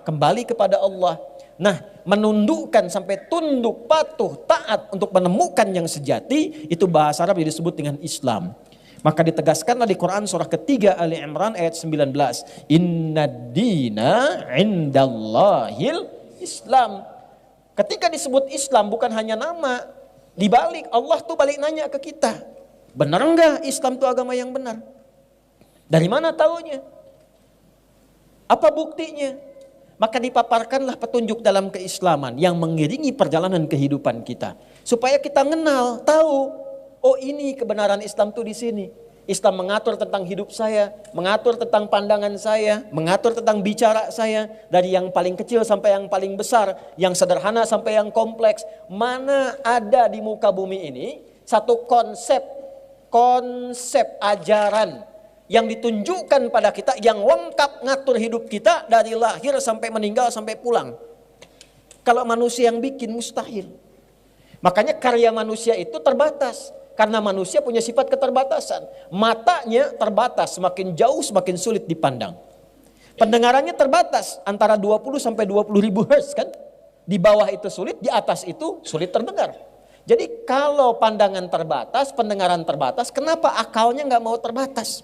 S2: kembali kepada Allah. Nah, menundukkan sampai tunduk, patuh, taat untuk menemukan yang sejati, itu bahasa Arab disebut dengan Islam. Maka ditegaskanlah di Quran surah ketiga Ali Imran ayat 19. Inna dina indallahil Islam. Ketika disebut Islam bukan hanya nama, dibalik Allah tuh balik nanya ke kita. Benar enggak Islam itu agama yang benar? Dari mana taunya? Apa buktinya? Maka dipaparkanlah petunjuk dalam keislaman yang mengiringi perjalanan kehidupan kita. Supaya kita kenal, tahu, oh ini kebenaran Islam tuh di sini. Islam mengatur tentang hidup saya, mengatur tentang pandangan saya, mengatur tentang bicara saya. Dari yang paling kecil sampai yang paling besar, yang sederhana sampai yang kompleks. Mana ada di muka bumi ini satu konsep ajaran yang ditunjukkan pada kita, yang lengkap ngatur hidup kita dari lahir sampai meninggal sampai pulang. Kalau manusia yang bikin mustahil. Makanya karya manusia itu terbatas. Karena manusia punya sifat keterbatasan. Matanya terbatas, semakin jauh semakin sulit dipandang. Pendengarannya terbatas, antara 20 sampai 20 ribu hertz kan. Di bawah itu sulit, di atas itu sulit terdengar. Jadi kalau pandangan terbatas, pendengaran terbatas, kenapa akalnya nggak mau terbatas?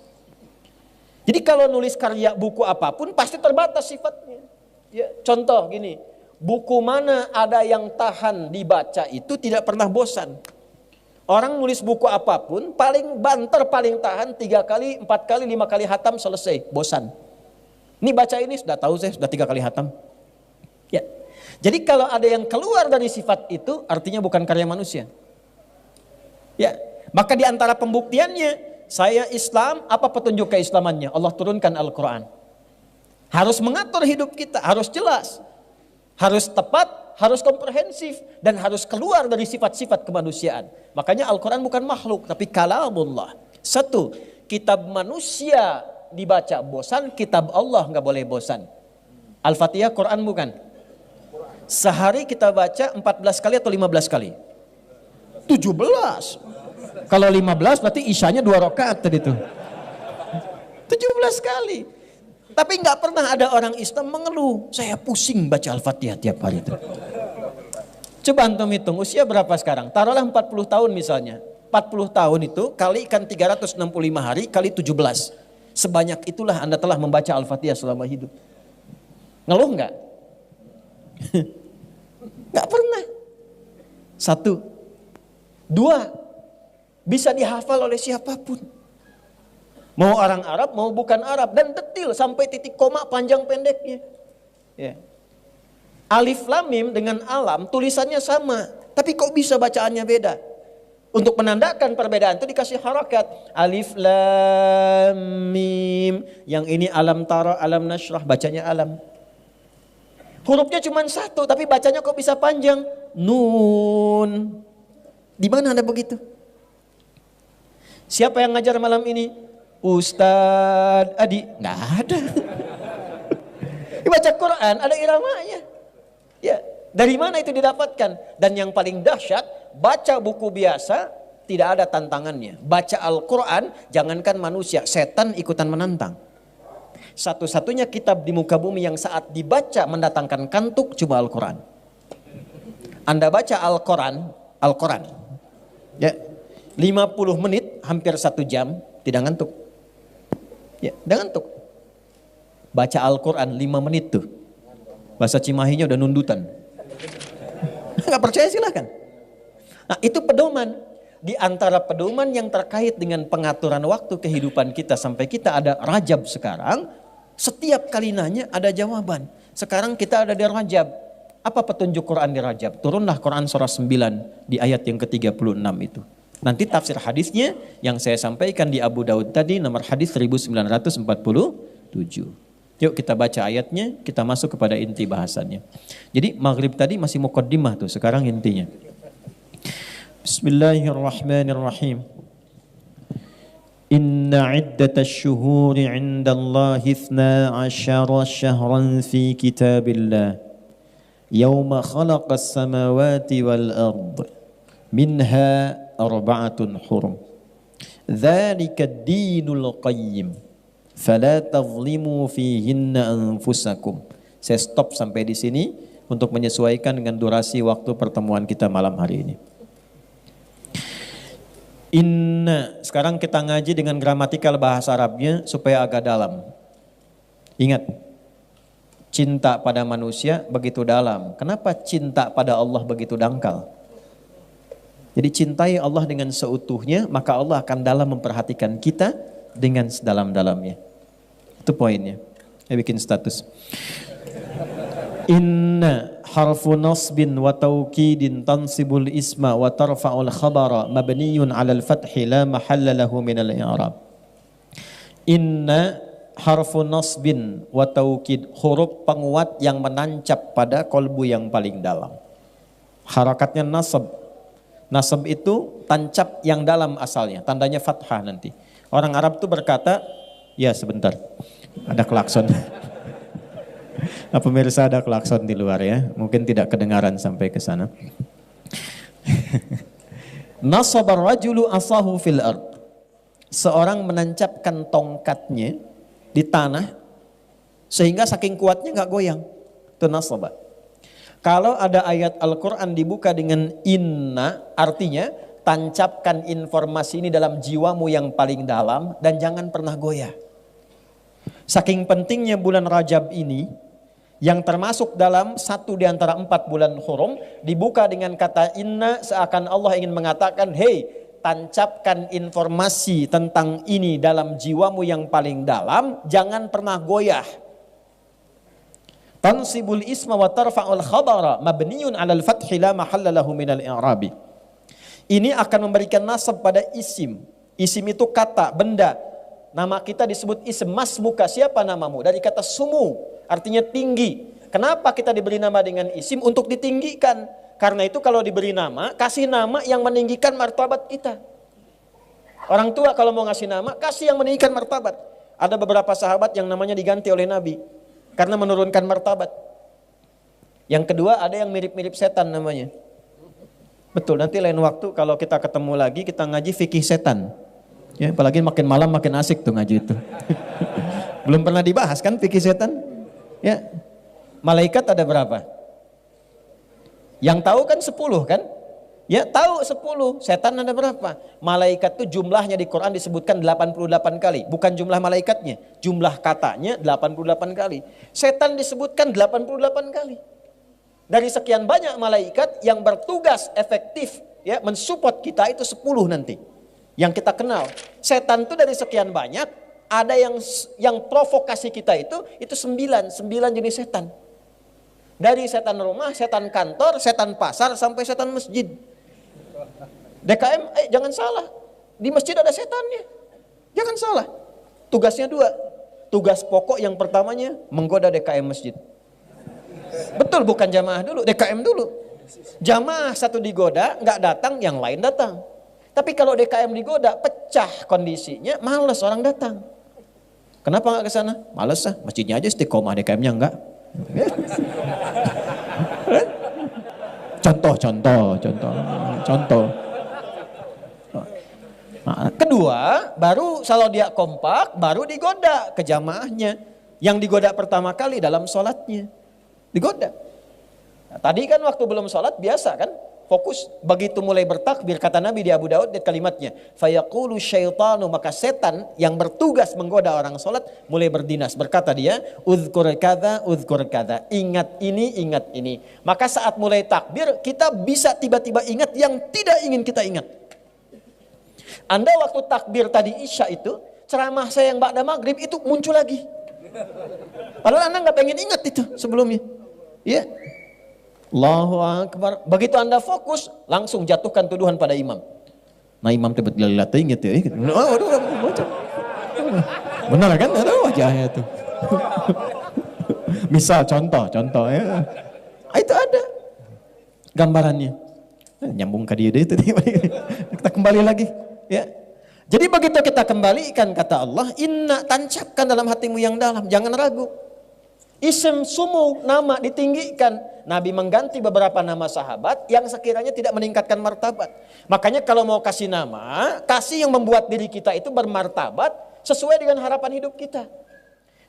S2: Jadi kalau nulis karya buku apapun pasti terbatas sifatnya. Ya, contoh gini, buku mana ada yang tahan dibaca itu tidak pernah bosan. Orang nulis buku apapun paling banter, paling tahan 3 kali, 4 kali, 5 kali hatam selesai, bosan. Ini baca ini sudah tahu saya sudah 3 kali hatam. Ya. Jadi kalau ada yang keluar dari sifat itu artinya bukan karya manusia. Ya, maka di antara pembuktiannya saya Islam, apa petunjuk keislamannya? Allah turunkan Al-Quran. Harus mengatur hidup kita, harus jelas, harus tepat, harus komprehensif, dan harus keluar dari sifat-sifat kemanusiaan. Makanya Al-Quran bukan makhluk, tapi kalamullah. Satu, kitab manusia dibaca bosan, kitab Allah nggak boleh bosan. Al-Fatihah Quran bukan? Sehari kita baca 14 kali atau 15 kali? 17. Kalau 15 berarti isyanya 2 rakaat tadi tuh. 17 kali. Tapi nggak pernah ada orang Islam mengeluh, saya pusing baca Al-Fatihah tiap hari itu. Coba antum hitung, usia berapa sekarang? Taruhlah 40 tahun misalnya. 40 tahun itu kalikan 365 hari kali 17. Sebanyak itulah Anda telah membaca Al-Fatihah selama hidup. Ngeluh nggak? Nggak pernah. 1. 2. Bisa dihafal oleh siapapun. Mau orang Arab, mau bukan Arab. Dan detil sampai titik koma panjang pendeknya. Ya. Alif lam mim dengan alam tulisannya sama. Tapi kok bisa bacaannya beda? Untuk menandakan perbedaan itu dikasih harakat. Alif lam mim. Yang ini alam tara, alam nashrah, bacanya alam. Hurufnya cuma satu, tapi bacanya kok bisa panjang? Nun. Di mana ada begitu? Siapa yang ngajar malam ini? Ustadz Adi. Nggak ada. Baca Quran ada iramanya. Ya, dari mana itu didapatkan? Dan yang paling dahsyat, baca buku biasa tidak ada tantangannya. Baca Al-Quran, jangankan manusia, setan ikutan menantang. Satu-satunya kitab di muka bumi yang saat dibaca mendatangkan kantuk cuma Al-Quran. Anda baca Al-Quran, ya, 50 menit, hampir 1 jam, tidak ngantuk. Ya, tidak ngantuk. Baca Al-Quran 5 menit tuh. Bahasa Cimahinya udah nundutan. Nggak percaya silahkan. Nah, itu pedoman. Di antara pedoman yang terkait dengan pengaturan waktu kehidupan kita sampai kita ada Rajab sekarang, setiap kali nanya ada jawaban. Sekarang kita ada di Rajab. Apa petunjuk Quran di Rajab? Turunlah Quran surah 9 di ayat yang ke-36 itu. Nanti tafsir hadisnya yang saya sampaikan di Abu Daud tadi nomor hadis 1947. Yuk kita baca ayatnya, kita masuk kepada inti bahasannya. Jadi maghrib tadi masih muqaddimah tuh, sekarang intinya. Bismillahirrahmanirrahim. Inna iddatash syuhuri 'indallahi 12 syahran fi kitabillah. Yawma khalaqas samawati wal ard. Minha arba'atun hurum. Dzalika ad-dinul qayyim. Fala tazlimu fihinna anfusakum. Saya stop sampai di sini untuk menyesuaikan dengan durasi waktu pertemuan kita malam hari ini. Inna, sekarang kita ngaji dengan gramatikal bahasa Arabnya supaya agak dalam. Ingat, cinta pada manusia begitu dalam. Kenapa cinta pada Allah begitu dangkal? Jadi cintai Allah dengan seutuhnya, maka Allah akan dalam memperhatikan kita dengan sedalam-dalamnya. Itu poinnya. Saya bikin status. Inna harfu nasbin wa tawkidin tansibul isma wa tarfa'ul khabara mabniyun 'alal fathi la mahalla lahu minal i'rab. Inna harfu nasbin wa tawkid, huruf penguat yang menancap pada kolbu yang paling dalam. Harakatnya nasab. Nasab itu tancap yang dalam asalnya, tandanya fathah nanti. Orang Arab tuh berkata, ya sebentar, ada klakson. Pemirsa ada klakson di luar ya, mungkin tidak kedengaran sampai ke sana. Nasabar rajulu asahu fil ard. Seorang menancapkan tongkatnya di tanah sehingga saking kuatnya nggak goyang. Itu nasabah. Kalau ada ayat Al-Quran dibuka dengan inna, artinya tancapkan informasi ini dalam jiwamu yang paling dalam dan jangan pernah goyah. Saking pentingnya bulan Rajab ini, yang termasuk dalam satu di antara 4 bulan hurum, dibuka dengan kata inna, seakan Allah ingin mengatakan, hei, tancapkan informasi tentang ini dalam jiwamu yang paling dalam, jangan pernah goyah. Tansibul isma wa tarfa'ul khabara mabniyun 'alal fathi la mahalla lahu minal i'rabi. Ini akan memberikan nasab pada isim. Isim itu kata, benda. Nama kita disebut isim. Masmuka, siapa namamu? Dari kata sumu, artinya tinggi. Kenapa kita diberi nama dengan isim? Untuk ditinggikan. Karena itu kalau diberi nama, kasih nama yang meninggikan martabat kita. Orang tua kalau mau ngasih nama, kasih yang meninggikan martabat. Ada beberapa sahabat yang namanya diganti oleh Nabi karena menurunkan martabat. Yang kedua, ada yang mirip-mirip setan namanya. Betul, nanti lain waktu kalau kita ketemu lagi, kita ngaji fikih setan. Ya, apalagi makin malam makin asik tuh ngaji itu. Belum pernah dibahas kan fikih setan? Ya. Malaikat ada berapa? Yang tahu kan 10 kan? Ya, tahu 10. Setan ada berapa? Malaikat itu jumlahnya di Quran disebutkan 88 kali. Bukan jumlah malaikatnya, jumlah katanya 88 kali. Setan disebutkan 88 kali. Dari sekian banyak malaikat yang bertugas efektif ya mensupport kita itu 10 nanti. Yang kita kenal. Setan itu dari sekian banyak ada yang provokasi kita itu 9 jenis setan. Dari setan rumah, setan kantor, setan pasar, sampai setan masjid. DKM, jangan salah. Di masjid ada setannya. Jangan salah. Tugasnya 2. Tugas pokok yang pertamanya menggoda DKM masjid. Betul, bukan jamaah dulu, DKM dulu. Jamaah satu digoda, nggak datang, yang lain datang. Tapi kalau DKM digoda, pecah kondisinya, males orang datang. Kenapa nggak ke sana? Males ah, masjidnya aja istiqomah, DKM-nya enggak. Contoh. Nah, kedua, baru kalau dia kompak, baru digoda ke jamaahnya. Yang digoda pertama kali dalam sholatnya. Digoda. Nah, tadi kan waktu belum sholat biasa kan, fokus. Begitu mulai bertakbir, kata Nabi di Abu Daud, kalimatnya, fayaqulu syaitanu, maka setan yang bertugas menggoda orang sholat mulai berdinas. Berkata dia, uzkur kada, ingat ini. Maka saat mulai takbir, kita bisa tiba-tiba ingat yang tidak ingin kita ingat. Anda waktu takbir tadi Isya itu, ceramah saya yang ba'da maghrib itu muncul lagi. Padahal Anda nggak pengen ingat itu sebelumnya. Ya. Allahu Akbar. Begitu Anda fokus, langsung jatuhkan tuduhan pada imam. Nah imam tiba-tiba ingat ya. Benar kan? Ada wajahnya itu. Misal contoh ya. Itu ada gambarannya. Nyambung ke dia itu. Kita kembali lagi. Ya. Jadi begitu kita kembalikan kata Allah, inna, tancapkan dalam hatimu yang dalam, jangan ragu. Ism sumu, nama ditinggikan. Nabi mengganti beberapa nama sahabat yang sekiranya tidak meningkatkan martabat. Makanya kalau mau kasih nama, kasih yang membuat diri kita itu bermartabat sesuai dengan harapan hidup kita.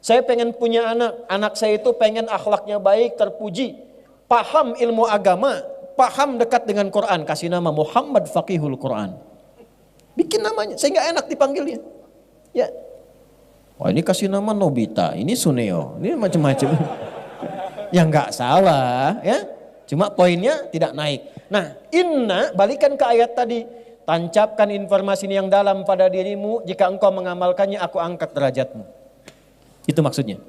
S2: Saya pengen punya anak saya itu pengen akhlaknya baik, terpuji, paham ilmu agama, paham dekat dengan Quran, kasih nama Muhammad Faqihul Quran. Bikin namanya, sehingga enak dipanggilnya. Ya. Wah ini kasih nama Nobita, ini Suneo, ini macam-macam. Ya nggak salah, ya. Cuma poinnya tidak naik. Nah, inna, balikan ke ayat tadi. Tancapkan informasi ini yang dalam pada dirimu, jika engkau mengamalkannya, aku angkat derajatmu. Itu maksudnya.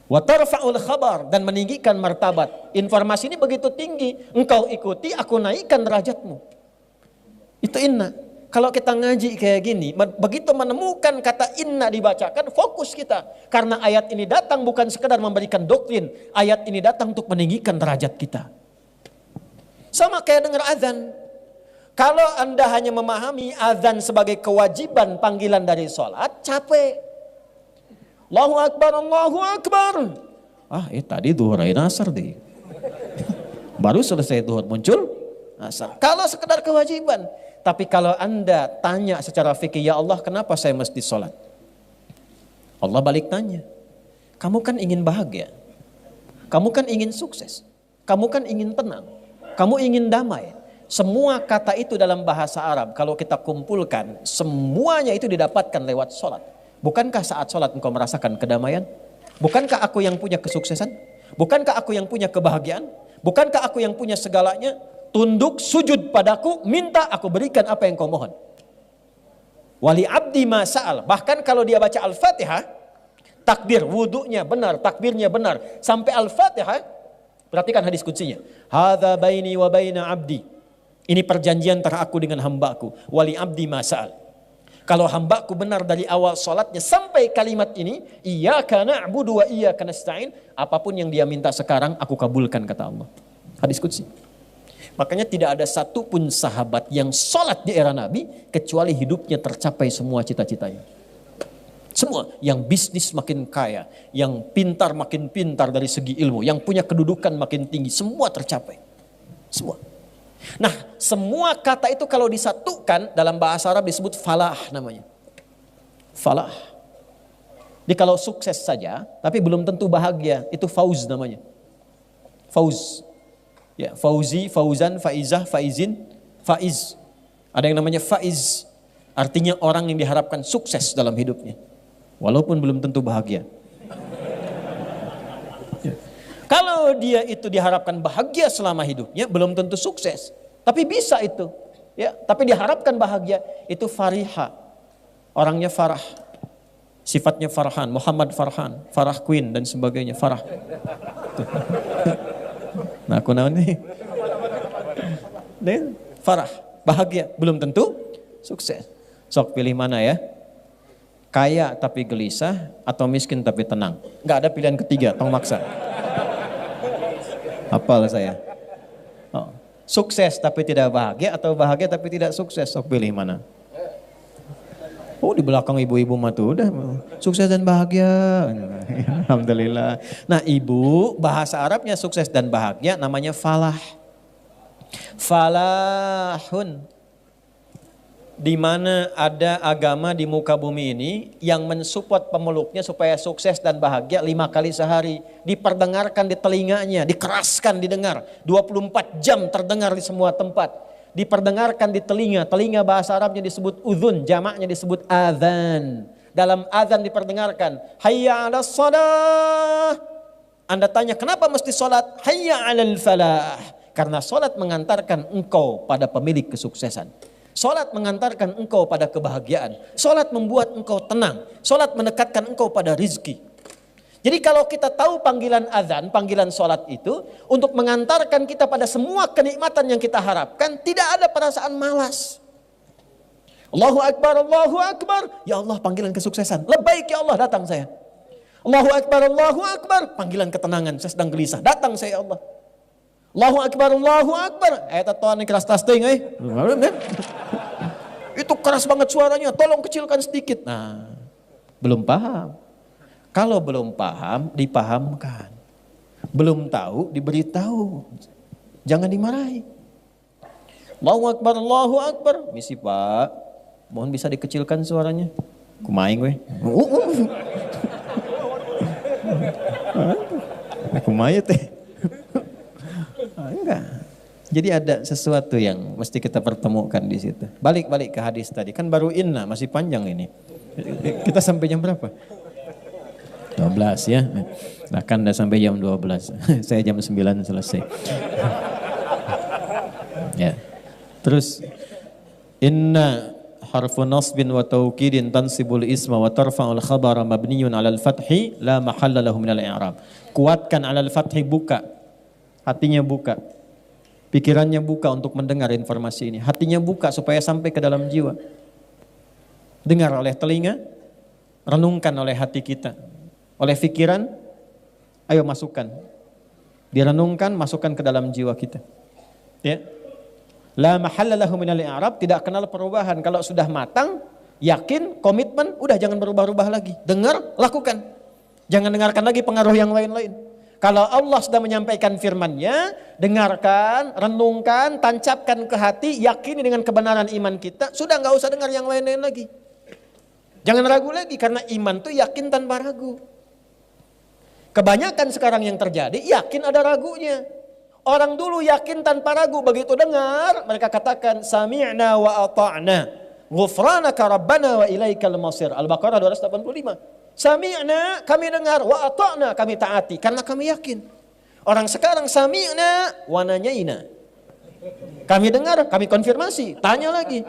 S2: Wa tarfa'ul khabar, dan meninggikan martabat. Informasi ini begitu tinggi, engkau ikuti, aku naikkan derajatmu. Itu inna. Kalau kita ngaji kayak gini, begitu menemukan kata inna dibacakan, fokus kita. Karena ayat ini datang bukan sekedar memberikan doktrin. Ayat ini datang untuk meninggikan derajat kita. Sama kayak dengar azan. Kalau Anda hanya memahami azan sebagai kewajiban panggilan dari sholat, capek. Allahu Akbar, Allahu Akbar. Tadi duhur asar deh. Baru selesai duhur muncul asar. Kalau sekedar kewajiban. Tapi kalau Anda tanya secara fikih, ya Allah kenapa saya mesti sholat? Allah balik tanya, kamu kan ingin bahagia, kamu kan ingin sukses, kamu kan ingin tenang, kamu ingin damai. Semua kata itu dalam bahasa Arab, kalau kita kumpulkan, semuanya itu didapatkan lewat sholat. Bukankah saat sholat engkau merasakan kedamaian? Bukankah aku yang punya kesuksesan? Bukankah aku yang punya kebahagiaan? Bukankah aku yang punya segalanya? Tunduk, sujud padaku, minta aku berikan apa yang kau mohon. Wali abdi ma sa'al. Bahkan kalau dia baca Al-Fatihah, takbir, wudunya benar, takbirnya benar. Sampai Al-Fatihah, perhatikan hadis kutsinya. Hadza baini wa baina abdi. Ini perjanjian antara aku dengan hambaku. Wali abdi ma sa'al. Kalau hambaku benar dari awal sholatnya sampai kalimat ini, iyyaka na'budu wa iyyaka nasta'in, apapun yang dia minta sekarang, aku kabulkan, kata Allah. Hadis kutsi. Makanya tidak ada satupun sahabat yang sholat di era Nabi kecuali hidupnya tercapai semua cita-citanya. Semua, yang bisnis makin kaya, yang pintar makin pintar dari segi ilmu, yang punya kedudukan makin tinggi, semua tercapai. Semua. Nah, semua kata itu kalau disatukan dalam bahasa Arab disebut falah namanya. Falah. Jadi kalau sukses saja, tapi belum tentu bahagia, itu fauz namanya. Fauz. Ya, fauzi, fauzan, faizah, faizin, faiz. Ada yang namanya faiz. Artinya orang yang diharapkan sukses dalam hidupnya. Walaupun belum tentu bahagia. Ya. Kalau dia itu diharapkan bahagia selama hidupnya, belum tentu sukses. Tapi bisa itu. Ya, tapi diharapkan bahagia, itu fariha. Orangnya farah. Sifatnya Farhan, Muhammad Farhan, Farah Queen dan sebagainya, Farah. Nah, aku naon nih? Farah, bahagia, belum tentu sukses. Sok pilih mana ya? Kaya tapi gelisah atau miskin tapi tenang? Enggak ada pilihan ketiga, tong maksa. Hafal saya. Oh. Sukses tapi tidak bahagia atau bahagia tapi tidak sukses? Sok pilih mana? Oh, di belakang ibu-ibu mah tuh udah sukses dan bahagia. Alhamdulillah. Nah, ibu bahasa Arabnya sukses dan bahagia namanya falah. Falahun. Di mana ada agama di muka bumi ini yang mensupport pemeluknya supaya sukses dan bahagia 5 kali sehari. Diperdengarkan di telinganya, dikeraskan didengar. 24 jam terdengar di semua tempat. Diperdengarkan di telinga. Telinga bahasa Arabnya disebut udhun, jamaknya disebut adzan. Dalam adzan diperdengarkan, hayya 'alas shalah. Anda tanya kenapa mesti salat? Hayya 'alal falah. Karena salat mengantarkan engkau pada pemilik kesuksesan. Salat mengantarkan engkau pada kebahagiaan. Salat membuat engkau tenang. Salat mendekatkan engkau pada rizki. Jadi kalau kita tahu panggilan azan, panggilan salat itu untuk mengantarkan kita pada semua kenikmatan yang kita harapkan, tidak ada perasaan malas. Allahu Akbar, Allahu Akbar. Ya Allah, panggilan kesuksesan. Lebaik ya Allah, datang saya. Allahu Akbar, Allahu Akbar. Panggilan ketenangan, saya sedang gelisah. Datang saya ya Allah. Allahu Akbar, Allahu Akbar. Tatoan keras tasting Itu keras banget suaranya, tolong kecilkan sedikit. Nah, belum paham. Kalau belum paham, dipahamkan. Belum tahu, diberitahu. Jangan dimarahi. Allahu Akbar, Allahu Akbar. Misi Pak, mohon bisa dikecilkan suaranya. Kumaing weh. Kumain teh. Enggak. Jadi ada sesuatu yang mesti kita pertemukan di situ. Balik ke hadis tadi. Kan baru inna, masih panjang ini. Kita sampai jam berapa? 12 ya. Nah kan udah sampai jam 12. Saya jam 9 selesai. Ya. Terus inna harfu nasbin wa taukidin tansibul isma wa tarfa'ul khabara mabniyun 'alal fathi la mahalla lahu minal i'rab. Kuatkan 'alal fathi, buka. Hatinya buka. Pikirannya buka untuk mendengar informasi ini. Hatinya buka supaya sampai ke dalam jiwa. Dengar oleh telinga, renungkan oleh hati kita. Oleh pikiran, ayo masukkan. Direnungkan, masukkan ke dalam jiwa kita. Ya. La mahalla lahu minal i'rab, tidak kenal perubahan. Kalau sudah matang, yakin, komitmen, udah jangan berubah-ubah lagi. Dengar, lakukan. Jangan dengarkan lagi pengaruh yang lain-lain. Kalau Allah sudah menyampaikan firman-Nya, dengarkan, renungkan, tancapkan ke hati, yakini dengan kebenaran iman kita, sudah nggak usah dengar yang lain-lain lagi. Jangan ragu lagi, karena iman itu yakin tanpa ragu. Kebanyakan sekarang yang terjadi, yakin ada ragunya. Orang dulu yakin tanpa ragu, begitu dengar, mereka katakan, sami'na wa ata'na, ghufranaka rabbana wa ilaikal masir. Al-Baqarah 285. Sami'na, kami dengar, wa ata'na, kami taati, karena kami yakin. Orang sekarang sami'na wa nanyaina. Kami dengar, kami konfirmasi, tanya lagi.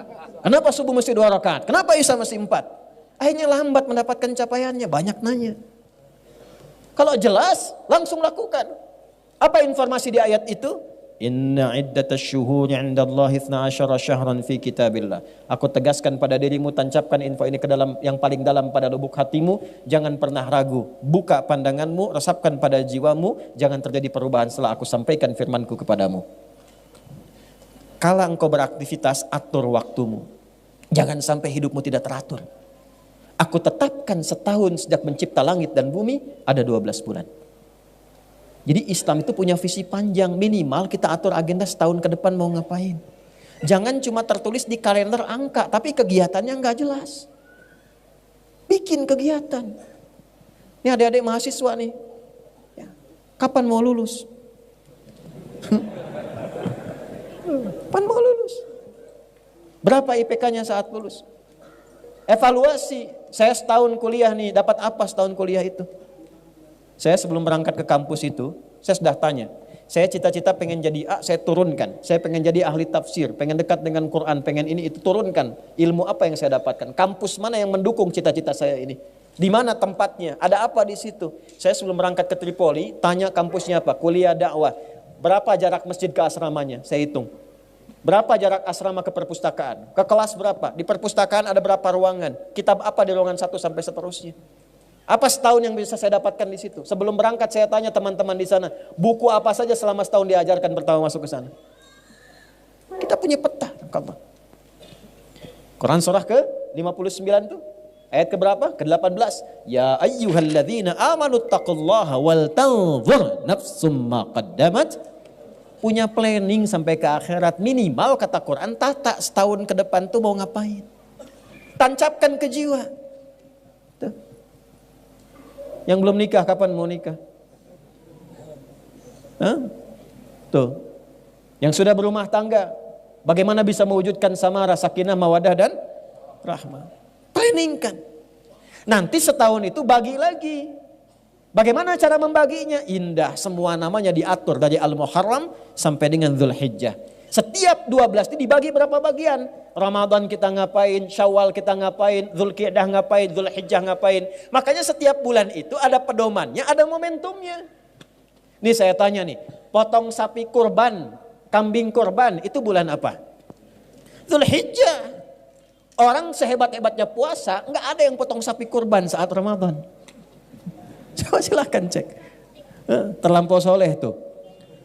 S2: Kenapa subuh mesti 2 rakaat? Kenapa isya mesti 4? Akhirnya lambat mendapatkan capaiannya, banyak nanya. Kalau jelas, langsung lakukan. Apa informasi di ayat itu? Inna iddatasy syuhuri 'indallahi 12 syahran fi kitabillah. Aku tegaskan pada dirimu, tancapkan info ini ke dalam yang paling dalam pada lubuk hatimu, jangan pernah ragu. Buka pandanganmu, resapkan pada jiwamu, jangan terjadi perubahan setelah aku sampaikan firmanku kepadamu. Kala engkau beraktivitas, atur waktumu. Jangan sampai hidupmu tidak teratur. Aku tetapkan setahun sejak mencipta langit dan bumi, ada 12 bulan. Jadi Islam itu punya visi panjang, minimal kita atur agenda setahun ke depan mau ngapain. Jangan cuma tertulis di kalender angka, tapi kegiatannya nggak jelas. Bikin kegiatan. Ini adik-adik mahasiswa nih, ya. Kapan mau lulus? Kapan mau lulus? Berapa IPK-nya saat lulus? Evaluasi, saya setahun kuliah nih, dapat apa setahun kuliah itu? Saya sebelum berangkat ke kampus itu, saya sudah tanya. Saya cita-cita pengen jadi A, saya turunkan. Saya pengen jadi ahli tafsir, pengen dekat dengan Quran, pengen ini itu turunkan. Ilmu apa yang saya dapatkan? Kampus mana yang mendukung cita-cita saya ini? Di mana tempatnya? Ada apa di situ? Saya sebelum berangkat ke Tripoli, tanya kampusnya apa? Kuliah dakwah. Berapa jarak masjid ke asramanya? Saya hitung. Berapa jarak asrama ke perpustakaan? Ke kelas berapa? Di perpustakaan ada berapa ruangan? Kitab apa di ruangan 1 sampai seterusnya? Apa setahun yang bisa saya dapatkan di situ? Sebelum berangkat saya tanya teman-teman di sana, buku apa saja selama setahun diajarkan pertama masuk ke sana? Kita punya peta. Quran surah ke-59 tuh. Ayat keberapa? Ke-18. Ya ayyuhalladzina amanu taqullaha wal tanzur nafsum ma qaddamat. Punya planning sampai ke akhirat. Minimal kata Quran, tata setahun ke depan tuh mau ngapain. Tancapkan ke jiwa. Tuh. Yang belum nikah kapan mau nikah? Hah? Tuh. Yang sudah berumah tangga, bagaimana bisa mewujudkan samara, sakinah, mawadah dan rahmah? Planningkan. Nanti setahun itu bagi lagi. Bagaimana cara membaginya? Indah, semua namanya diatur dari Al-Muharram sampai dengan Dzulhijjah. Setiap 12 itu dibagi berapa bagian? Ramadan kita ngapain, Syawal kita ngapain, Dzulqa'dah ngapain, Dzulhijjah ngapain. Makanya setiap bulan itu ada pedomannya, ada momentumnya. Nih saya tanya nih, potong sapi kurban, kambing kurban itu bulan apa? Dzulhijjah. Orang sehebat-hebatnya puasa, nggak ada yang potong sapi kurban saat Ramadan. Coba silahkan cek. Terlampau soleh tuh.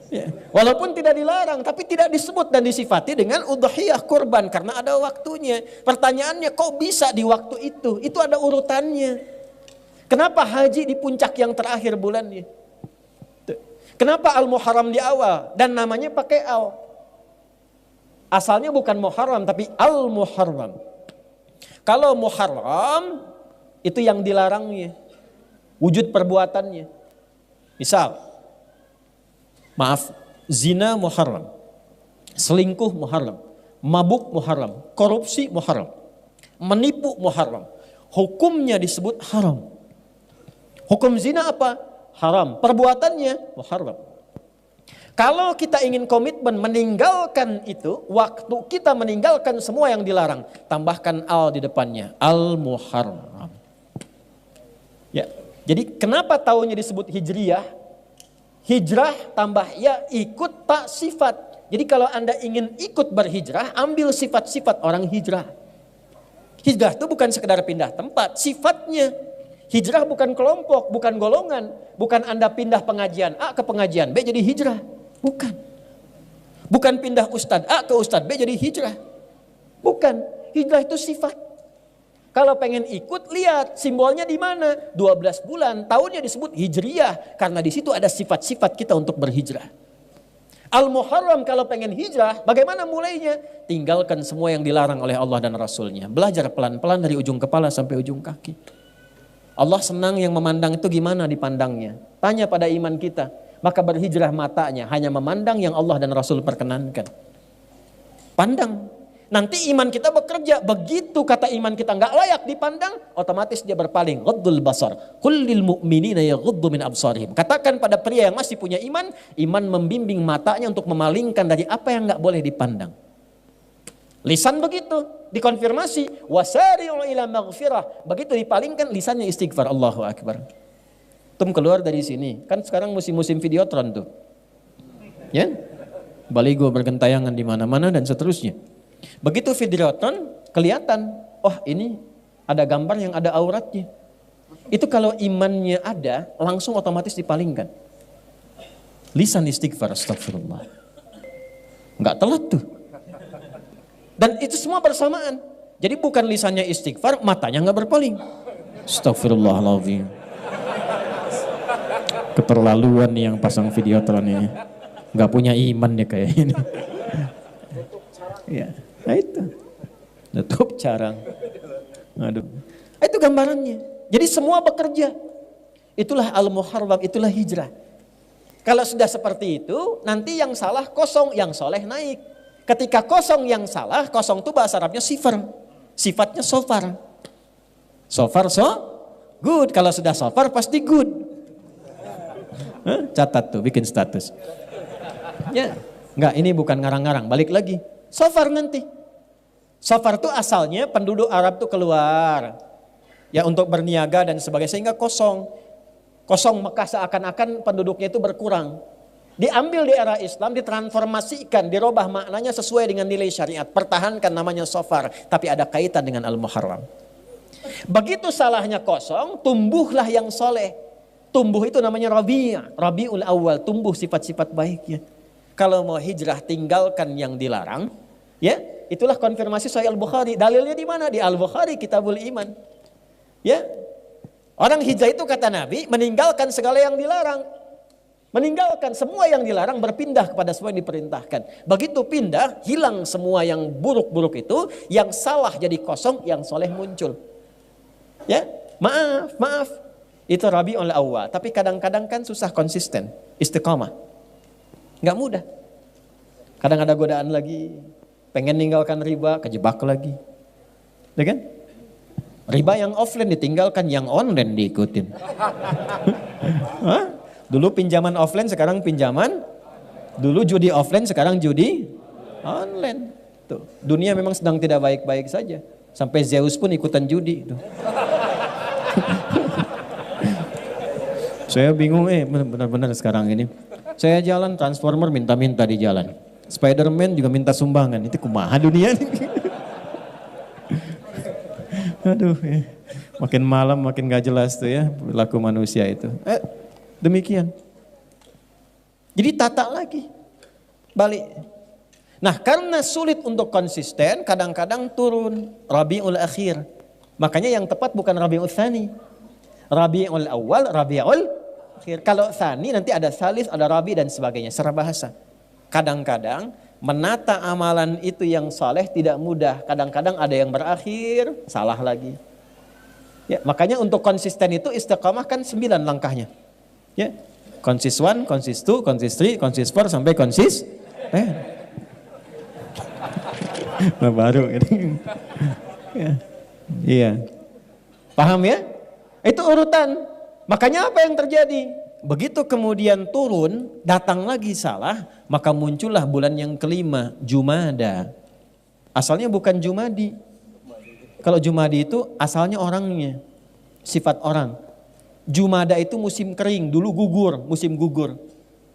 S2: Ya. Walaupun tidak dilarang, tapi tidak disebut dan disifati dengan udhiyah kurban karena ada waktunya. Pertanyaannya, kok bisa di waktu itu? Itu ada urutannya. Kenapa haji di puncak yang terakhir bulannya? Kenapa Al-Muharram di awal dan namanya pakai al? Asalnya bukan Muharram tapi Al-Muharram. Kalau Muharram itu yang dilarangnya, wujud perbuatannya. Misal, maaf, zina Muharram, selingkuh Muharram, mabuk Muharram, korupsi Muharram, menipu Muharram. Hukumnya disebut haram. Hukum zina apa? Haram. Perbuatannya Muharram. Kalau kita ingin komitmen meninggalkan itu, waktu kita meninggalkan semua yang dilarang, tambahkan al di depannya, Al-Muharram. Ya, jadi kenapa tahunnya disebut Hijriyah? Hijrah tambah ya, ikut tak sifat. Jadi kalau Anda ingin ikut berhijrah, ambil sifat-sifat orang hijrah. Hijrah itu bukan sekedar pindah tempat, sifatnya. Hijrah bukan kelompok, bukan golongan, bukan Anda pindah pengajian A ke pengajian B jadi hijrah. Bukan. Bukan pindah ustadz A ke ustadz B jadi hijrah. Bukan. Hijrah itu sifat. Kalau pengen ikut, lihat simbolnya di mana. 12 bulan, tahunnya disebut Hijriyah. Karena di situ ada sifat-sifat kita untuk berhijrah. Al-Muharram kalau pengen hijrah, bagaimana mulainya? Tinggalkan semua yang dilarang oleh Allah dan Rasulnya. Belajar pelan-pelan dari ujung kepala sampai ujung kaki. Allah senang yang memandang itu gimana dipandangnya. Tanya pada iman kita. Maka berhijrah matanya hanya memandang yang Allah dan Rasul perkenankan. Pandang. Nanti iman kita bekerja. Begitu kata iman kita nggak layak dipandang, otomatis dia berpaling. Ghaddul basar. Qul lil mu'minina yaghuddu min absarihim. Katakan pada pria yang masih punya iman, iman membimbing matanya untuk memalingkan dari apa yang nggak boleh dipandang. Lisan begitu, dikonfirmasi. Wasari'u ila maghfirah. Begitu dipalingkan, lisannya istighfar. Allahu Akbar. Keluar dari sini, kan sekarang musim-musim videotron tuh, ya, baligo bergentayangan di mana-mana dan seterusnya. Begitu videotron kelihatan, oh ini ada gambar yang ada auratnya. Itu kalau imannya ada, langsung otomatis dipalingkan. Lisan istighfar, astagfirullah, nggak telat tuh. Dan itu semua bersamaan. Jadi bukan lisannya istighfar, matanya nggak berpaling. Astagfirullahaladzim. Keterlaluan nih yang pasang videotron ini. Gak punya iman ya kayak ini. Ya, nah itu. Tutup carang. Aduh. Itu gambarannya. Jadi semua bekerja. Itulah Al-Muharram, itulah hijrah. Kalau sudah seperti itu, nanti yang salah kosong, yang soleh naik. Ketika kosong yang salah, kosong itu bahasa Arabnya sifar. Sifatnya sofar. Sofar so good. Kalau sudah sofar pasti good. Catat tuh, bikin status. Ya, enggak, ini bukan ngarang-ngarang. Balik lagi, safar nanti. Safar tuh asalnya penduduk Arab tuh keluar. Ya, untuk berniaga dan sebagainya, sehingga kosong. Kosong Mekah, seakan-akan penduduknya itu berkurang. Diambil di era Islam, ditransformasikan, dirubah maknanya sesuai dengan nilai syariat. Pertahankan namanya Safar, tapi ada kaitan dengan Al-Muharram. Begitu salahnya kosong, tumbuhlah yang soleh. Tumbuh itu namanya Rabiul Awal, tumbuh sifat-sifat baiknya. Kalau mau hijrah, tinggalkan yang dilarang. Ya, itulah konfirmasi Sahih Al-Bukhari. Dalilnya di mana? Di Al-Bukhari, Kitabul Iman. Ya, orang hijrah itu kata Nabi, meninggalkan segala yang dilarang. Meninggalkan semua yang dilarang, berpindah kepada semua yang diperintahkan. Begitu pindah, hilang semua yang buruk-buruk itu, yang salah jadi kosong, yang soleh muncul. Ya, maaf. Itu Rabiul Awal. Tapi kadang-kadang kan susah konsisten, istiqamah. Nggak mudah. Kadang ada godaan lagi, pengen ninggalkan riba, kejebak lagi. Ya kan? Riba yang offline ditinggalkan, yang online diikutin. Hah? Dulu pinjaman offline, sekarang pinjaman. Dulu judi offline, sekarang judi online. Tuh, dunia memang sedang tidak baik-baik saja. Sampai Zeus pun ikutan judi. Tuh. Saya bingung, benar-benar sekarang ini. Saya jalan Transformer minta-minta di jalan. Spiderman juga minta sumbangan. Itu kumaha dunia nih. Aduh, ya. Makin malam makin gak jelas tuh ya perilaku manusia itu. Demikian. Jadi tata lagi. Balik. Nah, karena sulit untuk konsisten, kadang-kadang turun Rabiul Akhir. Makanya yang tepat bukan Rabiul Tsani. Rabiul Awal, Rabiul Akhir. Kalau Tsani nanti ada Salis, ada Rabi dan sebagainya. Secara bahasa. Kadang-kadang menata amalan itu yang saleh tidak mudah. Kadang-kadang ada yang berakhir, salah lagi. Ya, makanya untuk konsisten itu istiqamah kan 9 langkahnya. Ya, konsis 1, konsis 2, konsis 3, konsis 4 sampai konsis. Nah, baru ini. Ya. Iya. Paham ya? Itu urutan. Makanya apa yang terjadi? Begitu kemudian turun, datang lagi salah, maka muncullah bulan yang kelima, Jumada. Asalnya bukan Jumadi. Kalau Jumadi itu asalnya orangnya, sifat orang. Jumada itu musim kering, dulu gugur, musim gugur.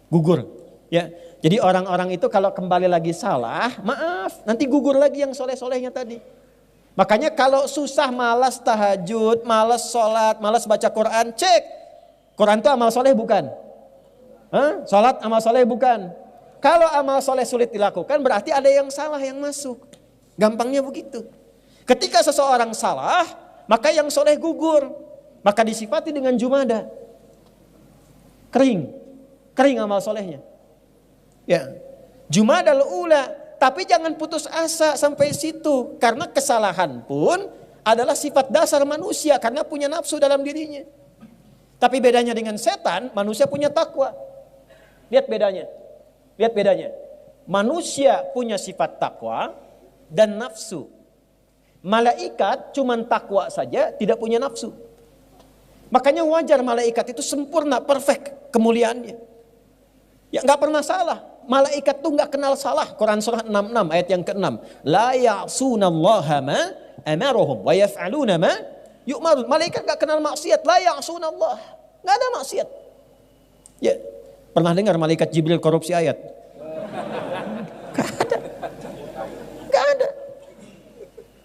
S2: Gugur. Ya. Jadi orang-orang itu kalau kembali lagi salah, maaf, nanti gugur lagi yang soleh-solehnya tadi. Makanya kalau susah, malas tahajud, malas sholat, malas baca Quran, cek. Quran itu amal soleh bukan? Sholat amal soleh bukan? Kalau amal soleh sulit dilakukan, berarti ada yang salah yang masuk. Gampangnya begitu. Ketika seseorang salah, maka yang soleh gugur. Maka disifati dengan Jumada. Kering. Kering amal solehnya. Ya. Jumadal ula. Tapi jangan putus asa sampai situ. Karena kesalahan pun adalah sifat dasar manusia. Karena punya nafsu dalam dirinya. Tapi bedanya dengan setan, manusia punya takwa. Lihat bedanya. Lihat bedanya. Manusia punya sifat takwa dan nafsu. Malaikat cuman takwa saja, tidak punya nafsu. Makanya wajar malaikat itu sempurna, perfect kemuliaannya. Ya nggak pernah salah. Malaikat tuh nggak kenal salah. Quran surah 66 ayat yang ke-6. La ya'sunallaha ma amaruhum wa yaf'aluna ma yu'marun. Malaikat nggak kenal maksiat. La ya'sunallah. Nggak ada maksiat. Ya, pernah dengar malaikat Jibril korupsi ayat? Nggak ada. Nggak ada.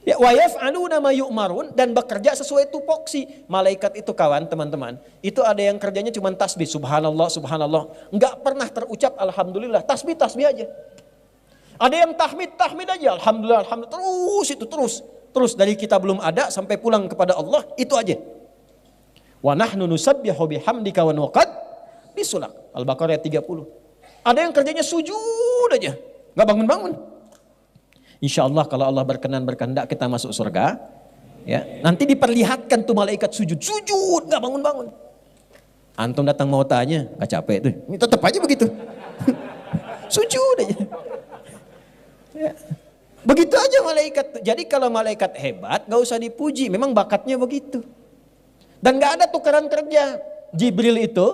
S2: Ya, wa yaf'aluna ma yu'marun, dan bekerja sesuai tupoksi. Malaikat itu kawan, teman-teman, itu ada yang kerjanya cuma tasbih, subhanallah, subhanallah. Enggak pernah terucap alhamdulillah, tasbih aja. Ada yang tahmid aja, alhamdulillah, alhamdulillah. Terus itu terus dari kita belum ada sampai pulang kepada Allah, itu aja. Wa nahnu nusabbihu bihamdika wa nuqad bisulak. Al-Baqarah 30. Ada yang kerjanya sujud aja, enggak bangun-bangun. Insya Allah kalau Allah berkehendak kita masuk surga, ya nanti diperlihatkan tuh malaikat sujud, nggak bangun-bangun. Antum datang mau tanya, nggak capek tuh, ini tetap aja begitu, sujud aja. Ya. Begitu aja malaikat. Jadi kalau malaikat hebat, nggak usah dipuji, memang bakatnya begitu. Dan nggak ada tukaran kerja. Jibril itu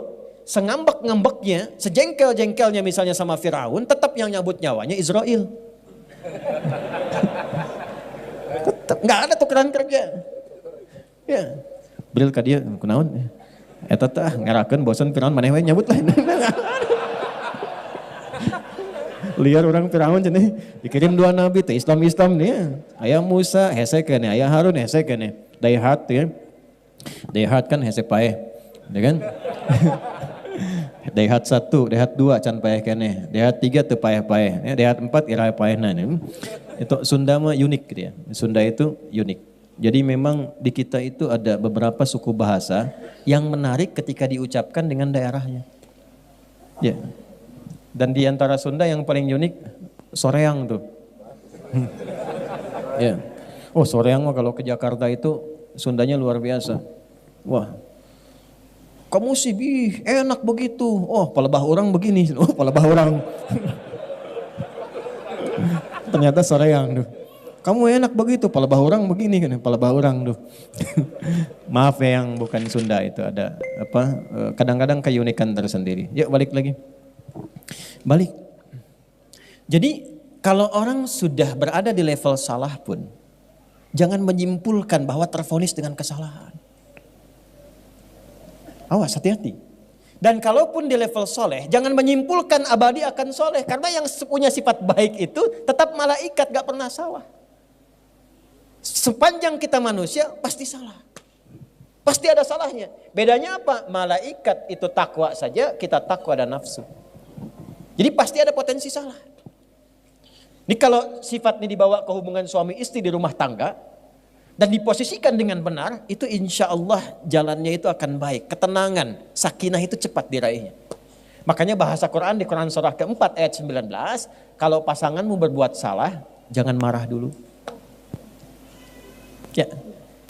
S2: sengambek-ngambeknya, sejengkel-jengkelnya misalnya sama Firaun, tetap yang nyabut nyawanya Israel. Tetap nggak ada tukeran kerja. Ya. Bril ka dia kunaon? Eta teh ngarakeun bosan Firaun maneh we nyebut lain. Liar orang Firaun cenah dikirim dua nabi teh Islam nih. Aya Musa hese keneh, aya Harun hese keneh. Daihat ya. Daihat kan hese paeh. Ya kan? Daihat 1, Daihat 2 can paeh keneh. Daihat 3 teu paeh-paeh. Ya, Daihat 4 ira paehna. Itu Sunda mah unik dia. Sunda itu unik. Jadi memang di kita itu ada beberapa suku bahasa yang menarik ketika diucapkan dengan daerahnya. Ya. Dan di antara Sunda yang paling unik soreang tuh. Ya. Oh, soreang mah kalau ke Jakarta itu Sundanya luar biasa. Wah. Kamu sih enak begitu. Oh, palebah orang begini. Oh, palebah orang. Ternyata soreang tuh. Kamu enak begitu, palebah orang begini kan, palebah orang tuh. Maaf ya yang bukan Sunda itu ada apa? Kadang-kadang keunikan tersendiri. Yuk balik lagi. Balik. Jadi kalau orang sudah berada di level salah pun, jangan menyimpulkan bahwa tervonis dengan kesalahan. Awas, hati-hati. Dan kalaupun di level soleh, jangan menyimpulkan abadi akan soleh. Karena yang punya sifat baik itu tetap malaikat, gak pernah salah. Sepanjang kita manusia pasti salah. Pasti ada salahnya. Bedanya apa? Malaikat itu takwa saja, kita takwa dan nafsu. Jadi pasti ada potensi salah. Ini kalau sifatnya dibawa ke hubungan suami istri di rumah tangga dan diposisikan dengan benar, itu insya Allah jalannya itu akan baik. Ketenangan, sakinah itu cepat diraihnya. Makanya bahasa Quran di Quran surah keempat ayat 19, kalau pasanganmu berbuat salah, jangan marah dulu. Ya,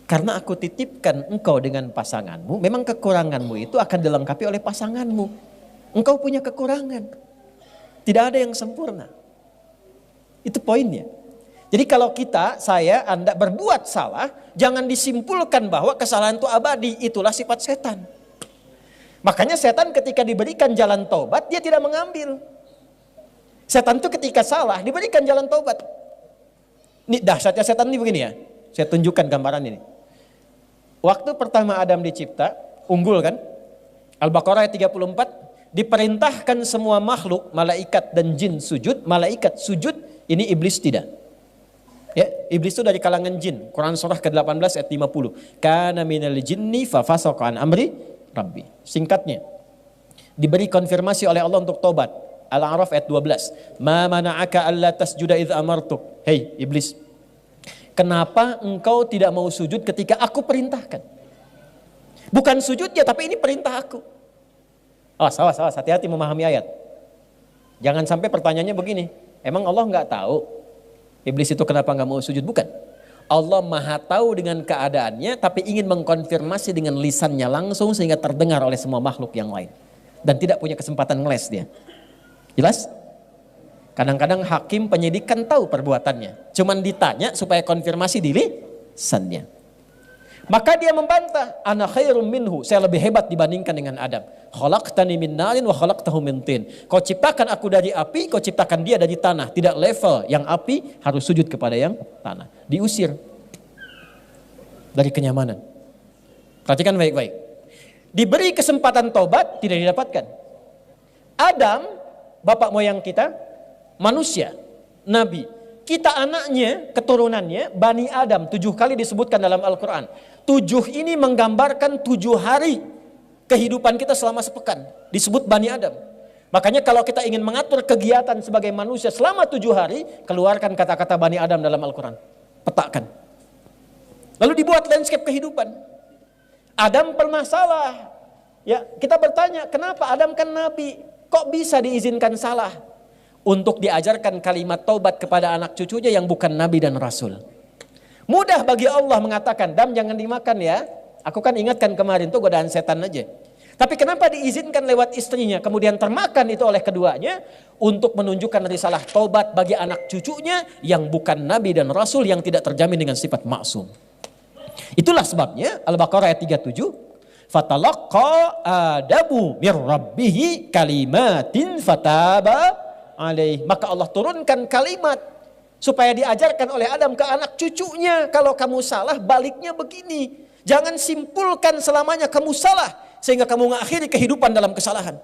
S2: karena aku titipkan engkau dengan pasanganmu, memang kekuranganmu itu akan dilengkapi oleh pasanganmu. Engkau punya kekurangan. Tidak ada yang sempurna. Itu poinnya. Jadi kalau kita, saya, Anda berbuat salah, jangan disimpulkan bahwa kesalahan itu abadi. Itulah sifat setan. Makanya setan ketika diberikan jalan taubat, dia tidak mengambil. Setan itu ketika salah, diberikan jalan taubat. Ini dahsyatnya setan ini begini ya. Saya tunjukkan gambaran ini. Waktu pertama Adam dicipta, unggul kan? Al-Baqarah ayat 34. Diperintahkan semua makhluk, malaikat dan jin sujud, malaikat sujud, ini iblis tidak. Ya, iblis itu dari kalangan jin. Quran surah ke-18 ayat 50. Kana minal jinni fa fasaqa an amri rabbi. Singkatnya, diberi konfirmasi oleh Allah untuk tobat. Al-A'raf ayat 12. Ma mana'aka alla tasjuda idz amartuk. Hei iblis, kenapa engkau tidak mau sujud ketika aku perintahkan? Bukan sujudnya, tapi ini perintah aku. Awas, hati-hati memahami ayat. Jangan sampai pertanyaannya begini, emang Allah nggak tahu iblis itu kenapa nggak mau sujud? Bukan. Allah maha tahu dengan keadaannya, tapi ingin mengkonfirmasi dengan lisannya langsung sehingga terdengar oleh semua makhluk yang lain. Dan tidak punya kesempatan ngeles dia. Jelas? Kadang-kadang hakim penyidik kan tahu perbuatannya. Cuman ditanya supaya konfirmasi di lisannya. Maka dia membantah, ana khairum minhu, saya lebih hebat dibandingkan dengan Adam. Khalaqtani min narin wa khalaqtahu min tin. Kau ciptakan aku dari api, kau ciptakan dia dari tanah. Tidak level, yang api harus sujud kepada yang tanah. Diusir dari kenyamanan. Perhatikan baik-baik. Diberi kesempatan tobat, tidak didapatkan. Adam, bapak moyang kita, manusia, nabi. Kita anaknya, keturunannya, Bani Adam, 7 kali disebutkan dalam Al-Quran. 7 ini menggambarkan 7 hari kehidupan kita selama sepekan. Disebut Bani Adam. Makanya kalau kita ingin mengatur kegiatan sebagai manusia selama 7 hari, keluarkan kata-kata Bani Adam dalam Al-Quran. Petakan. Lalu dibuat landscape kehidupan. Adam pernah salah. Ya, kita bertanya, kenapa Adam kan nabi? Kok bisa diizinkan salah? Untuk diajarkan kalimat taubat kepada anak cucunya yang bukan nabi dan rasul. Mudah bagi Allah mengatakan, Dam jangan dimakan ya. Aku kan ingatkan kemarin tuh godaan setan aja. Tapi kenapa diizinkan lewat istrinya, kemudian termakan itu oleh keduanya, untuk menunjukkan risalah taubat bagi anak cucunya yang bukan nabi dan rasul, yang tidak terjamin dengan sifat maksum. Itulah sebabnya Al-Baqarah ayat 37, fatalaqqa Adamu mir rabbihi kalimatin fataba alaih. Maka Allah turunkan kalimat supaya diajarkan oleh Adam ke anak cucunya, kalau kamu salah baliknya begini. Jangan simpulkan selamanya kamu salah sehingga kamu mengakhiri kehidupan dalam kesalahan.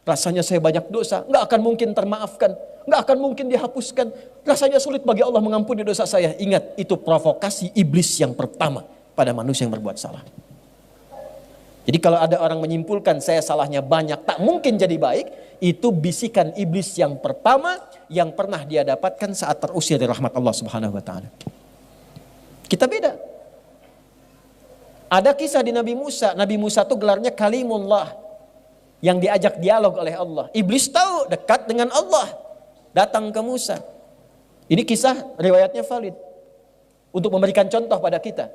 S2: Rasanya saya banyak dosa, nggak akan mungkin termaafkan, nggak akan mungkin dihapuskan. Rasanya sulit bagi Allah mengampuni dosa saya. Ingat, itu provokasi iblis yang pertama pada manusia yang berbuat salah. Jadi kalau ada orang menyimpulkan saya salahnya banyak, tak mungkin jadi baik, itu bisikan iblis yang pertama yang pernah dia dapatkan saat terusir dari rahmat Allah Subhanahu wa taala. Kita beda. Ada kisah di Nabi Musa. Nabi Musa itu gelarnya Kalimullah, yang diajak dialog oleh Allah. Iblis tahu dekat dengan Allah, datang ke Musa. Ini kisah riwayatnya valid untuk memberikan contoh pada kita.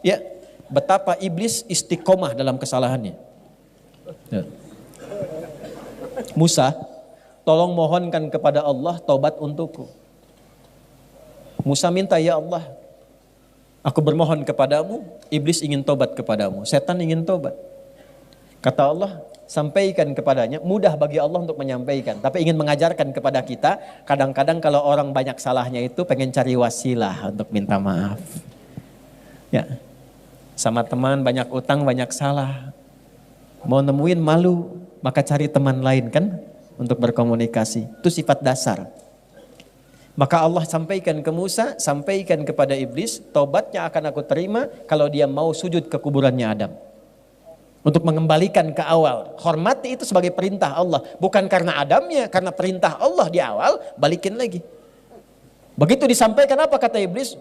S2: Ya, betapa iblis istiqomah dalam kesalahannya. Ya. Musa, tolong mohonkan kepada Allah taubat untukku. Musa minta, ya Allah, aku bermohon kepadamu, iblis ingin tobat kepadamu, setan ingin tobat. Kata Allah, sampaikan kepadanya, mudah bagi Allah untuk menyampaikan. Tapi ingin mengajarkan kepada kita, kadang-kadang kalau orang banyak salahnya itu pengen cari wasilah untuk minta maaf. Ya, sama teman banyak utang, banyak salah. Mau nemuin malu, maka cari teman lain kan untuk berkomunikasi. Itu sifat dasar. Maka Allah sampaikan ke Musa, sampaikan kepada iblis, taubatnya akan aku terima kalau dia mau sujud ke kuburannya Adam. Untuk mengembalikan ke awal. Hormati itu sebagai perintah Allah. Bukan karena Adamnya, karena perintah Allah di awal, balikin lagi. Begitu disampaikan apa kata iblis?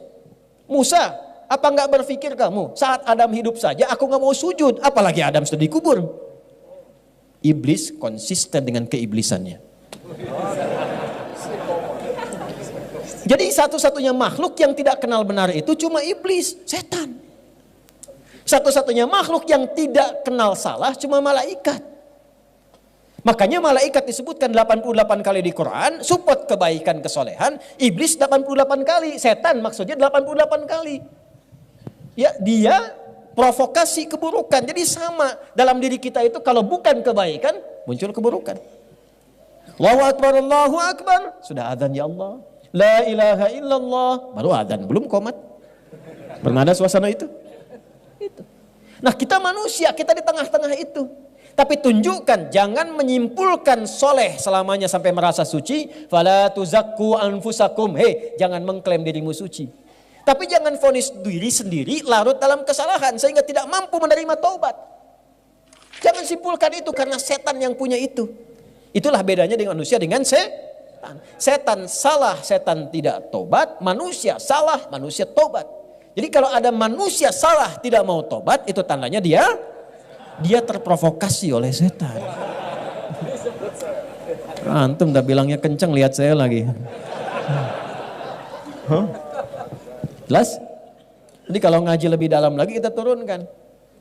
S2: Musa, apa enggak berpikir kamu? Saat Adam hidup saja aku enggak mau sujud, apalagi Adam sudah dikubur. Iblis konsisten dengan keiblisannya. Jadi satu-satunya makhluk yang tidak kenal benar itu cuma iblis, setan. Satu-satunya makhluk yang tidak kenal salah cuma malaikat. Makanya malaikat disebutkan 88 kali di Quran, support kebaikan kesolehan, iblis 88 kali, setan maksudnya 88 kali. Ya, dia provokasi keburukan. Jadi sama dalam diri kita itu, kalau bukan kebaikan, muncul keburukan. Allahu Akbar, Allahu Akbar, sudah adzan ya Allah. La ilaha illallah, baru adzan, belum qomat. Bernada suasana itu. Nah, kita manusia, kita di tengah-tengah itu. Tapi tunjukkan, jangan menyimpulkan soleh selamanya sampai merasa suci. Fala tuzakku anfusakum. Hei, jangan mengklaim dirimu suci. Tapi jangan vonis diri sendiri larut dalam kesalahan sehingga tidak mampu menerima taubat. Jangan simpulkan itu karena setan yang punya itu. Itulah bedanya dengan manusia dengan setan. Setan salah, setan tidak tobat. Manusia salah, manusia tobat. Jadi kalau ada manusia salah tidak mau tobat, itu tandanya dia terprovokasi oleh setan. Antum udah bilangnya kenceng, lihat saya lagi. Jelas? Jadi kalau ngaji lebih dalam lagi kita turunkan.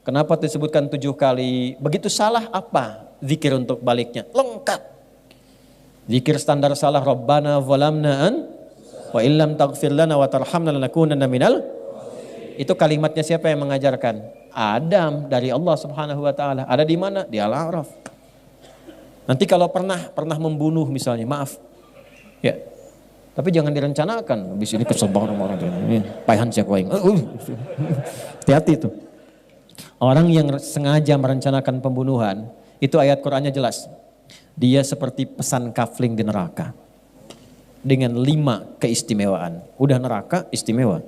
S2: Kenapa disebutkan 7 kali? Begitu salah apa? Zikir untuk baliknya. Lengkap. Zikir standar salah, Rabbana zalamna wa illam taghfir lana wa tarhamna lanakunanna minal. Itu kalimatnya siapa yang mengajarkan? Adam, dari Allah Subhanahu wa taala. Ada di mana? Di Al-A'raf. Nanti kalau pernah membunuh misalnya, maaf. Ya. Tapi jangan direncanakan. Habis ini kesel banget orang itu. Paihan siak waing. Hati-hati itu. Orang yang sengaja merencanakan pembunuhan, itu ayat Qur'annya jelas. Dia seperti pesan kafling di neraka. Dengan 5 keistimewaan. Udah neraka, istimewa.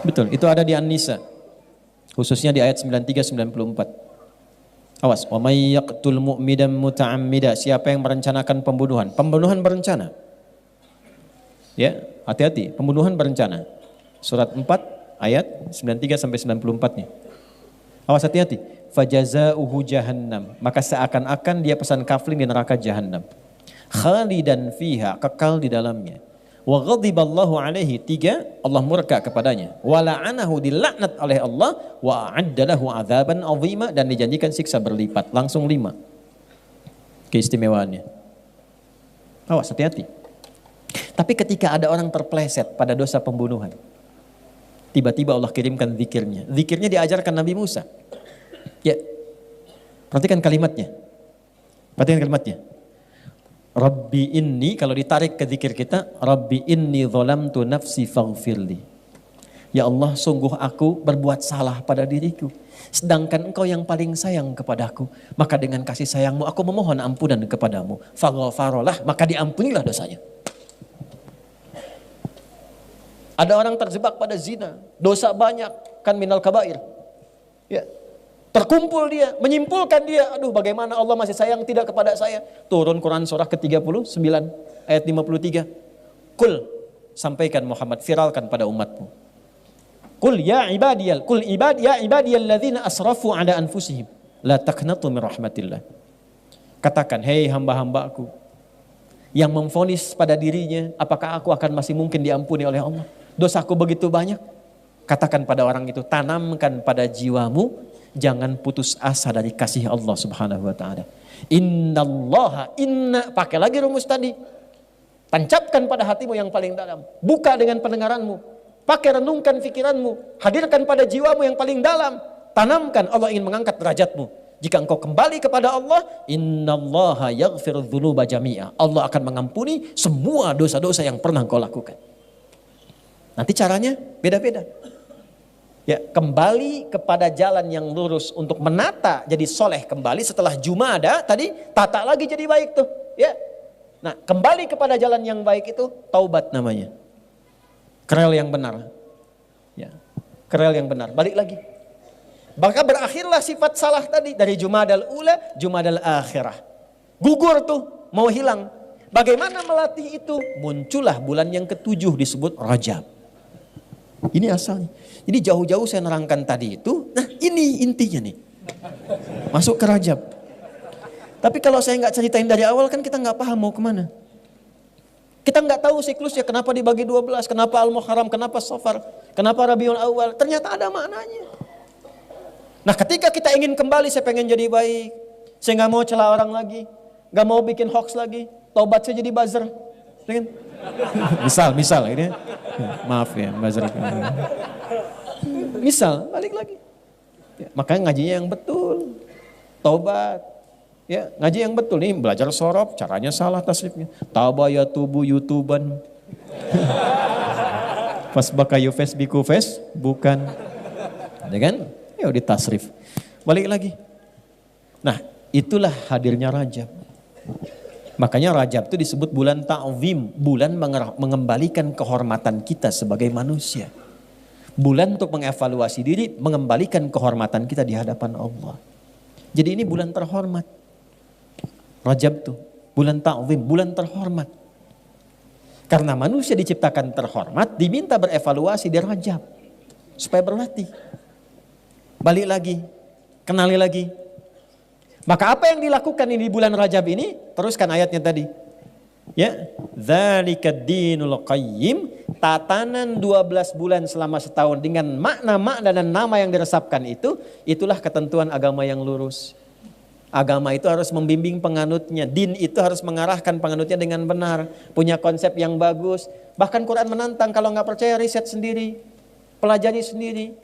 S2: Betul, itu ada di An-Nisa. Khususnya di ayat 93-94. Awas, wa may yaqtul mu'midan muta'ammida, siapa yang merencanakan pembunuhan? Pembunuhan berencana. Ya, hati-hati, pembunuhan berencana. Surat 4 ayat 93 sampai 94-nya. Awas, hati-hati. Fajazauhu jahannam, maka seakan-akan dia pesan kafling di neraka jahannam. Khalidan fiha, kekal di dalamnya. Wa ghadiballahu alaihi, 3, Allah murka kepadanya. Wa la'anahu, dilaknat oleh Allah. Wa a'adda lahu adzaban 'azima, dan dijanjikan siksa berlipat. Langsung 5 keistimewaannya. Awas, hati-hati. Tapi ketika ada orang terpleset pada dosa pembunuhan, tiba-tiba Allah kirimkan zikirnya. Zikirnya diajarkan Nabi Musa. Ya, perhatikan kalimatnya. Perhatikan kalimatnya. Rabbi inni, kalau ditarik ke zikir kita, Rabbi inni zalamtu nafsi faghfirli. Ya Allah, sungguh aku berbuat salah pada diriku. Sedangkan engkau yang paling sayang kepadaku. Maka dengan kasih sayangmu aku memohon ampunan kepadamu. Faghfarolah, maka diampunilah dosanya. Ada orang terjebak pada zina. Dosa banyak, kan minal kabair. Ya. Terkumpul dia, menyimpulkan dia. Aduh, bagaimana Allah masih sayang tidak kepada saya. Turun Quran surah ke-39 ayat 53. Kul, sampaikan Muhammad, viralkan pada umatmu. Kul ya ibadiyal ladzina asrafu ala anfusihim la taqnatu min rahmatillah. Katakan, hei hamba-hambaku yang memvonis pada dirinya, apakah aku akan masih mungkin diampuni oleh Allah? Dosaku begitu banyak. Katakan pada orang itu, tanamkan pada jiwamu, jangan putus asa dari kasih Allah Subhanahu wa taala. Pakai lagi rumus tadi. Tancapkan pada hatimu yang paling dalam. Buka dengan pendengaranmu. Pakai renungkan fikiranmu, hadirkan pada jiwamu yang paling dalam. Tanamkan, Allah ingin mengangkat derajatmu. Jika engkau kembali kepada Allah, innallaha yaghfirudz dzunuba jami'a. Allah akan mengampuni semua dosa-dosa yang pernah engkau lakukan. Nanti caranya beda-beda. Ya, kembali kepada jalan yang lurus untuk menata jadi soleh kembali setelah Jumada tadi, tata lagi jadi baik tuh. Ya, nah kembali kepada jalan yang baik itu taubat namanya. Kerel yang benar. Ya. Kerel yang benar. Balik lagi. Maka berakhirlah sifat salah tadi. Dari Jumadal Ula, Jumadal Akhirah. Gugur tuh. Mau hilang. Bagaimana melatih itu? Muncullah bulan yang ke-7 disebut Rajab. Ini asalnya. Jadi jauh-jauh saya nerangkan tadi itu. Nah ini intinya nih. Masuk ke Rajab. Tapi kalau saya nggak ceritain dari awal kan kita nggak paham mau kemana. Kita nggak tahu siklusnya, kenapa dibagi 12, kenapa Al-Muharram, kenapa Safar, kenapa Rabiul Awal. Ternyata ada maknanya. Nah ketika kita ingin kembali, saya pengen jadi baik. Saya nggak mau celah orang lagi. Nggak mau bikin hoax lagi. Taubat saya jadi buzzer. Misal ini. Maaf ya, buzzer. Misal, balik lagi. Ya, makanya ngajinya yang betul. Taubat. Ya, ngaji yang betul nih, belajar sorob, caranya salah tasrifnya. Tabaya tubuh YouTuban. Pas bakayu biku bukan. Ya kan? Ya di tasrif. Balik lagi. Nah, itulah hadirnya Rajab. Makanya Rajab itu disebut bulan ta'zim, bulan mengembalikan kehormatan kita sebagai manusia. Bulan untuk mengevaluasi diri, mengembalikan kehormatan kita di hadapan Allah. Jadi ini bulan terhormat. Rajab tuh, bulan ta'zim, bulan terhormat. Karena manusia diciptakan terhormat, diminta berevaluasi di Rajab. Supaya berlatih. Balik lagi, kenali lagi. Maka apa yang dilakukan ini di bulan Rajab ini? Teruskan ayatnya tadi. Ya, dzalikad dinul qayyim, tatanan 12 bulan selama setahun dengan makna-makna dan nama yang diresapkan itu, itulah ketentuan agama yang lurus. Agama itu harus membimbing penganutnya. Din itu harus mengarahkan penganutnya dengan benar. Punya konsep yang bagus. Bahkan Quran menantang, kalau nggak percaya riset sendiri. Pelajari sendiri.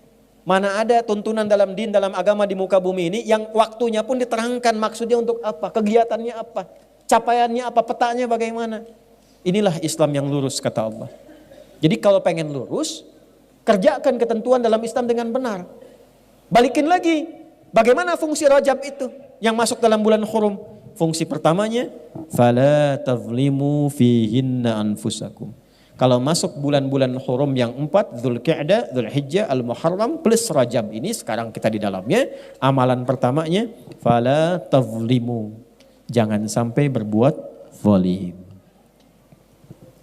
S2: Mana ada tuntunan dalam din, dalam agama di muka bumi ini yang waktunya pun diterangkan maksudnya untuk apa. Kegiatannya apa. Capaiannya apa, petanya bagaimana. Inilah Islam yang lurus kata Allah. Jadi kalau pengen lurus, kerjakan ketentuan dalam Islam dengan benar. Balikin lagi. Bagaimana fungsi Rajab itu? Yang masuk dalam bulan Hurum. Fungsi pertamanya, fala tazlimu fihinna anfusakum. Kalau masuk bulan-bulan Hurum yang 4, Dzulqa'dah, Dzulhijjah, Al-Muharram plus Rajab ini sekarang kita di dalamnya, amalan pertamanya fala tazlimu. Jangan sampai berbuat zalim.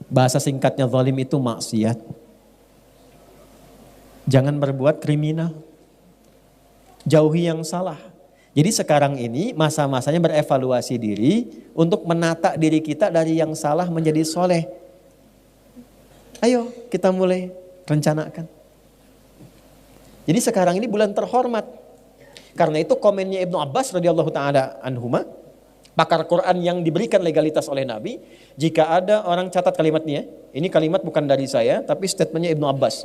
S2: Bahasa singkatnya zalim itu maksiat. Jangan berbuat kriminal. Jauhi yang salah. Jadi sekarang ini masa-masanya berevaluasi diri untuk menata diri kita dari yang salah menjadi soleh. Ayo kita mulai rencanakan. Jadi sekarang ini bulan terhormat. Karena itu komennya Ibnu Abbas radhiyallahu taala anhuma, pakar Quran yang diberikan legalitas oleh Nabi, jika ada orang catat kalimatnya, ini kalimat bukan dari saya, tapi statementnya Ibnu Abbas.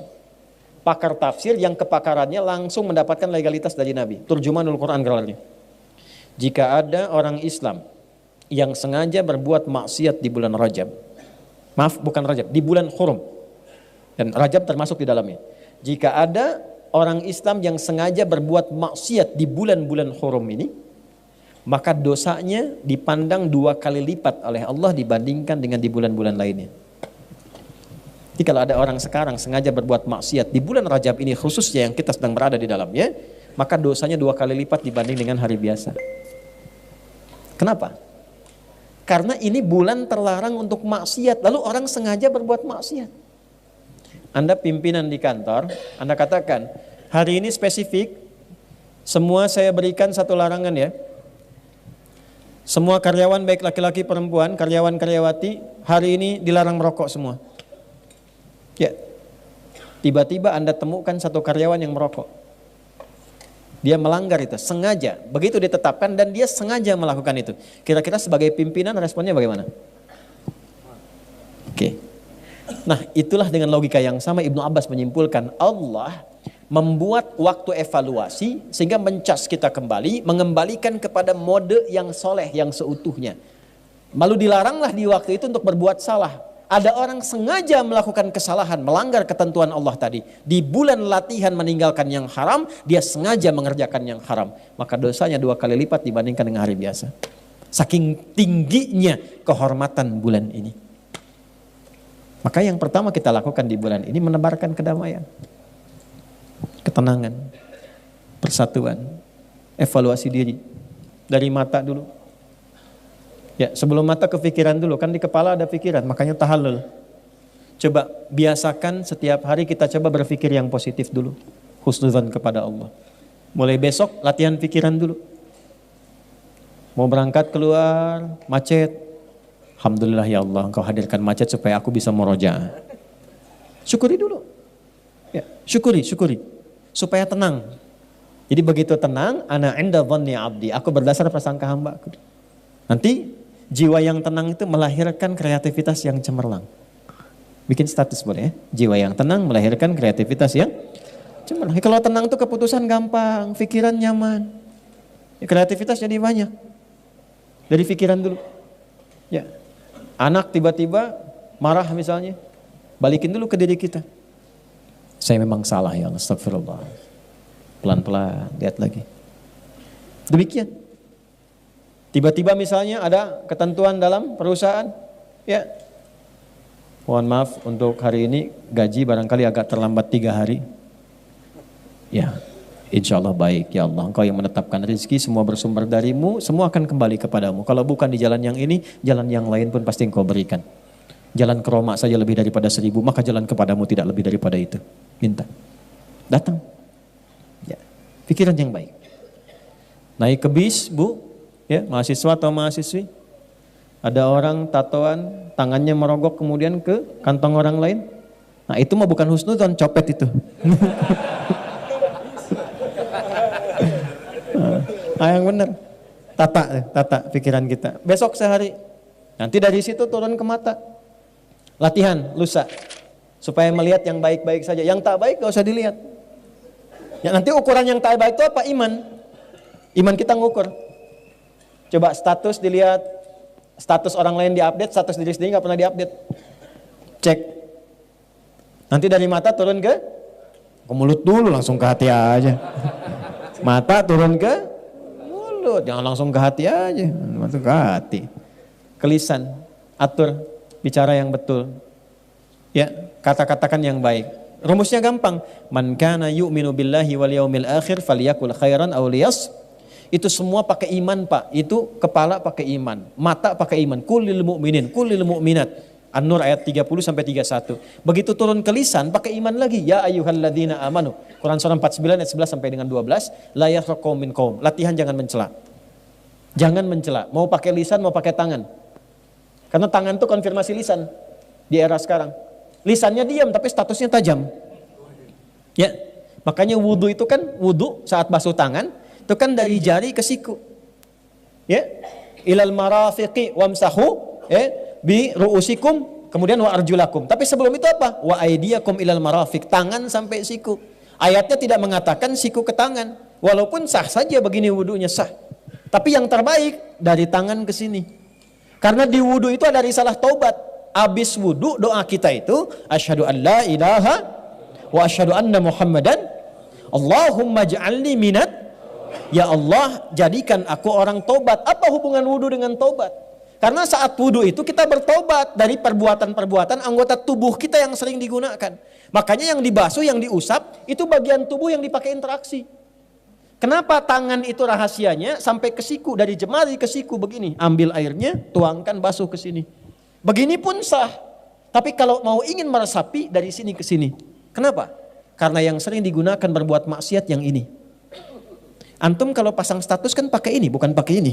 S2: Pakar tafsir yang kepakarannya langsung mendapatkan legalitas dari Nabi. Turjumanul Quran gelarnya. Jika ada orang Islam yang sengaja berbuat maksiat di bulan Rajab. Maaf, bukan Rajab, di bulan Hurum. Dan Rajab termasuk di dalamnya. jika ada orang Islam yang sengaja berbuat maksiat di bulan-bulan hurum ini, maka dosanya dipandang 2 kali lipat oleh Allah dibandingkan dengan di bulan-bulan lainnya. Jadi kalau ada orang sekarang sengaja berbuat maksiat di bulan Rajab ini khususnya yang kita sedang berada di dalamnya, maka dosanya 2 kali lipat dibanding dengan hari biasa. Kenapa? Karena ini bulan terlarang untuk maksiat, lalu orang sengaja berbuat maksiat. Anda pimpinan di kantor, Anda katakan, hari ini spesifik, semua saya berikan satu larangan ya. Semua karyawan baik laki-laki perempuan, karyawan-karyawati, hari ini dilarang merokok semua. Ya, tiba-tiba Anda temukan satu karyawan yang merokok. Dia melanggar itu, sengaja. Begitu ditetapkan dan dia sengaja melakukan itu. Kira-kira sebagai pimpinan responnya bagaimana? Oke. Nah, itulah dengan logika yang sama Ibnu Abbas menyimpulkan Allah membuat waktu evaluasi sehingga mencas kita kembali, mengembalikan kepada mode yang soleh, yang seutuhnya. Lalu dilaranglah di waktu itu untuk berbuat salah. Ada orang sengaja melakukan kesalahan, melanggar ketentuan Allah tadi. Di bulan latihan meninggalkan yang haram, dia sengaja mengerjakan yang haram. Maka dosanya 2 kali lipat dibandingkan dengan hari biasa. Saking tingginya kehormatan bulan ini. Maka yang pertama kita lakukan di bulan ini menebarkan kedamaian, ketenangan, persatuan, evaluasi diri. Dari mata dulu. Ya, sebelum mata kepikiran dulu, kan di kepala ada pikiran, makanya tahallul. Coba biasakan setiap hari kita coba berpikir yang positif dulu. Husnudzan kepada Allah. Mulai besok latihan pikiran dulu. Mau berangkat keluar, macet. Alhamdulillah ya Allah, Engkau hadirkan macet supaya aku bisa murojaah. Syukuri dulu. Ya, syukuri. Supaya tenang. Jadi begitu tenang, ana inda dhanni abdi. Aku berdasar prasangka hamba aku. Nanti jiwa yang tenang itu melahirkan kreativitas yang cemerlang. Bikin status boleh ya. Jiwa yang tenang melahirkan kreativitas yang cemerlang. Kalau tenang itu keputusan gampang, pikiran nyaman. Ya, kreativitas jadi banyak. Dari pikiran dulu. Ya. Anak tiba-tiba marah misalnya. Balikin dulu ke diri kita. Saya memang salah ya, astagfirullah. Pelan-pelan, lihat lagi. Demikian. Tiba-tiba misalnya ada ketentuan dalam perusahaan, ya mohon maaf untuk hari ini gaji barangkali agak terlambat 3 hari. Ya, insya Allah baik ya Allah. Engkau yang menetapkan rezeki, semua bersumber darimu, semua akan kembali kepadamu. Kalau bukan di jalan yang ini, jalan yang lain pun pasti Engkau berikan. Jalan ke Roma saja lebih daripada 1000, maka jalan kepadamu tidak lebih daripada itu. Minta, datang. Ya, pikiran yang baik. Naik ke bis, Bu. Ya, mahasiswa atau mahasiswi, ada orang tatoan, tangannya merogok kemudian ke kantong orang lain. Nah itu mah bukan husnudzon, copet itu. Nah, yang benar, tata pikiran kita. Besok sehari, nanti dari situ turun ke mata. Latihan, lusa, supaya melihat yang baik-baik saja. Yang tak baik gak usah dilihat. Ya, nanti ukuran yang tak baik itu apa? Iman. Iman kita ngukur. Coba status dilihat, status orang lain diupdate, status diri sendiri gak pernah diupdate. Cek. Nanti dari mata turun ke mulut dulu, langsung ke hati aja. Mata turun ke mulut, jangan langsung ke hati aja, masuk ke hati. Ke lisan, atur, bicara yang betul. Ya, kata-katakan yang baik. Rumusnya gampang. Man kana yu'minu billahi wal yaumil akhir falyakul khairan aw liyas. Itu semua pakai iman Pak. Itu kepala pakai iman, mata pakai iman. Kullil mu'minin, kullil mu'minat. An-Nur ayat 30 sampai 31. Begitu turun ke lisan pakai iman lagi. Ya ayyuhalladzina amanu. Quran surah 49 ayat 11 sampai dengan 12. La yafraqu min qaum. Latihan jangan mencela. Jangan mencela. Mau pakai lisan, mau pakai tangan. Karena tangan itu konfirmasi lisan di era sekarang. Lisannya diam tapi statusnya tajam. Ya. Makanya wudu itu kan wudu saat basuh tangan itu kan dari jari ke siku. Ya. Ilal marafiqi wamsahu bi ru'usikum kemudian wa arjulakum. Tapi sebelum itu apa? Wa aydiyakum ilal marafiq, tangan sampai siku. Ayatnya tidak mengatakan siku ke tangan. Walaupun sah saja begini wudunya sah. Tapi yang terbaik dari tangan ke sini. Karena di wudu itu ada risalah taubat. Abis wudu doa kita itu asyhadu an la ilaha wa asyhadu anna Muhammadan Allahumma ja'alni minat. Ya Allah, jadikan aku orang tobat. Apa hubungan wudu dengan tobat? Karena saat wudu itu kita bertobat dari perbuatan-perbuatan anggota tubuh kita yang sering digunakan. Makanya yang dibasuh, yang diusap, itu bagian tubuh yang dipakai interaksi. Kenapa tangan itu rahasianya sampai ke siku, dari jemari ke siku begini. Ambil airnya, tuangkan, basuh ke sini. Begini pun sah. Tapi kalau mau ingin meresapi, dari sini ke sini. Kenapa? Karena yang sering digunakan berbuat maksiat yang ini. Antum kalau pasang status kan pakai ini, bukan pakai ini.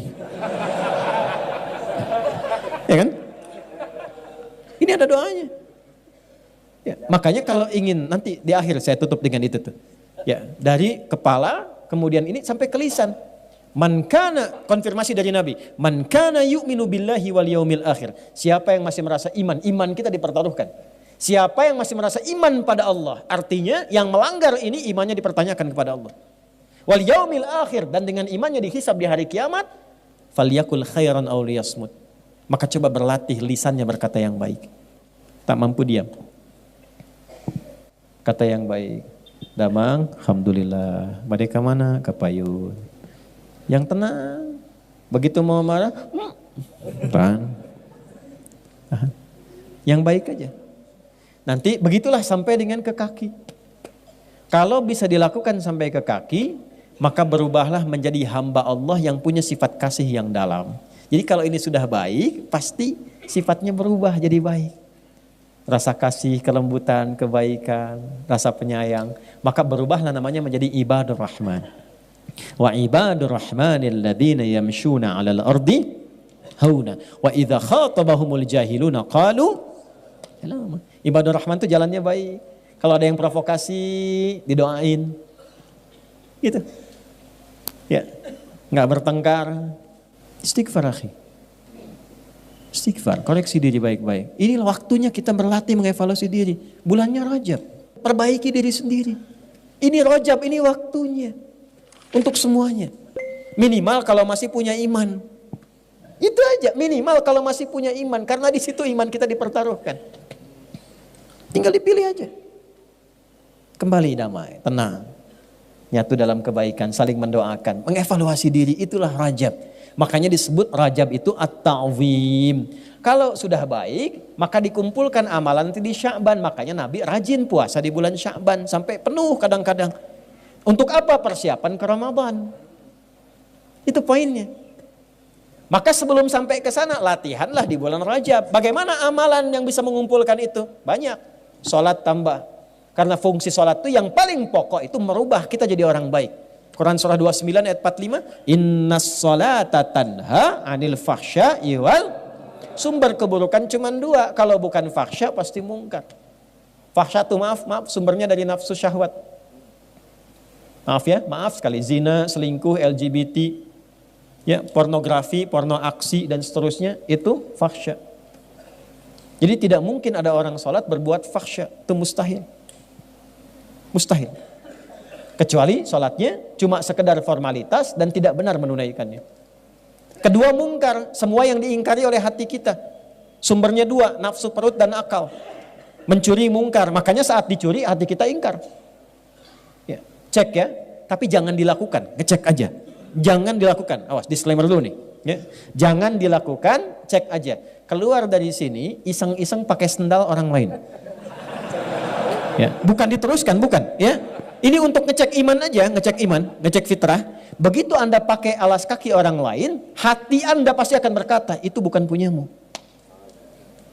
S2: Ya kan? Ini ada doanya. Ya, makanya kalau ingin nanti di akhir saya tutup dengan itu tuh. Ya, dari kepala kemudian ini sampai ke lisan. Man kana, konfirmasi dari Nabi. Man kana yu'minu billahi wal yaumil akhir. Siapa yang masih merasa iman, iman kita dipertaruhkan. Siapa yang masih merasa iman pada Allah, artinya yang melanggar ini imannya dipertanyakan kepada Allah. Wal yaumil akhir, dan dengan imannya dihisab di hari kiamat, falyakul khairan aw liyasmut. Maka coba berlatih lisannya berkata yang baik. Tak mampu diam. Kata yang baik. Damang, alhamdulillah. Badai ke mana? Ke payun. Yang tenang. Begitu mau marah, yang baik aja. Nanti begitulah sampai dengan ke kaki. Kalau bisa dilakukan sampai ke kaki, maka berubahlah menjadi hamba Allah yang punya sifat kasih yang dalam. Jadi kalau ini sudah baik, pasti sifatnya berubah jadi baik. Rasa kasih, kelembutan, kebaikan, rasa penyayang. Maka berubahlah namanya menjadi ibadur rahman. Wa ibadur rahmanil ladhina yamshuna alal ardi hauna. Wa idha khatabahumul jahiluna qalu. Ibadur rahman itu jalannya baik. Kalau ada yang provokasi, didoain. Gitu. Ya, nggak bertengkar. Istighfar akhi. Istighfar, koreksi diri baik-baik. Ini waktunya kita berlatih mengevaluasi diri. Bulannya Rajab, perbaiki diri sendiri. Ini Rajab, ini waktunya. Untuk semuanya. Minimal kalau masih punya iman. Itu aja, minimal kalau masih punya iman. Karena di situ iman kita dipertaruhkan. Tinggal dipilih aja. Kembali damai, tenang. Nyatu dalam kebaikan, saling mendoakan, mengevaluasi diri, itulah Rajab. Makanya disebut Rajab itu at-ta'zim. Kalau sudah baik, maka dikumpulkan amalan di Sya'ban. Makanya Nabi rajin puasa di bulan Sya'ban sampai penuh kadang-kadang. Untuk apa? Persiapan ke Ramadan. Itu poinnya. Maka sebelum sampai ke sana, latihanlah di bulan Rajab. Bagaimana amalan yang bisa mengumpulkan itu? Banyak. Sholat tambah. Karena fungsi sholat itu yang paling pokok itu merubah kita jadi orang baik. Quran surah 29 ayat 45. Innas sholata tanha anil fahsya'i wal. Sumber keburukan cuma dua. Kalau bukan fahsya pasti mungkar. Fahsya itu maaf sumbernya dari nafsu syahwat. Maaf ya, maaf sekali. Zina, selingkuh, LGBT, ya, pornografi, porno aksi dan seterusnya itu fahsya. Jadi tidak mungkin ada orang sholat berbuat fahsya. Itu mustahil. Mustahil. Kecuali sholatnya cuma sekedar formalitas dan tidak benar menunaikannya. Kedua mungkar, semua yang diingkari oleh hati kita. Sumbernya dua, nafsu perut dan akal. Mencuri mungkar, makanya saat dicuri hati kita ingkar. Ya, cek ya, tapi jangan dilakukan, ngecek aja. Jangan dilakukan, awas disclaimer dulu nih. Ya. Jangan dilakukan, cek aja. Keluar dari sini, iseng-iseng pakai sendal orang lain. Ya, bukan diteruskan, bukan. Ya, ini untuk ngecek iman aja, ngecek iman, ngecek fitrah. Begitu Anda pakai alas kaki orang lain, hati Anda pasti akan berkata, itu bukan punyamu.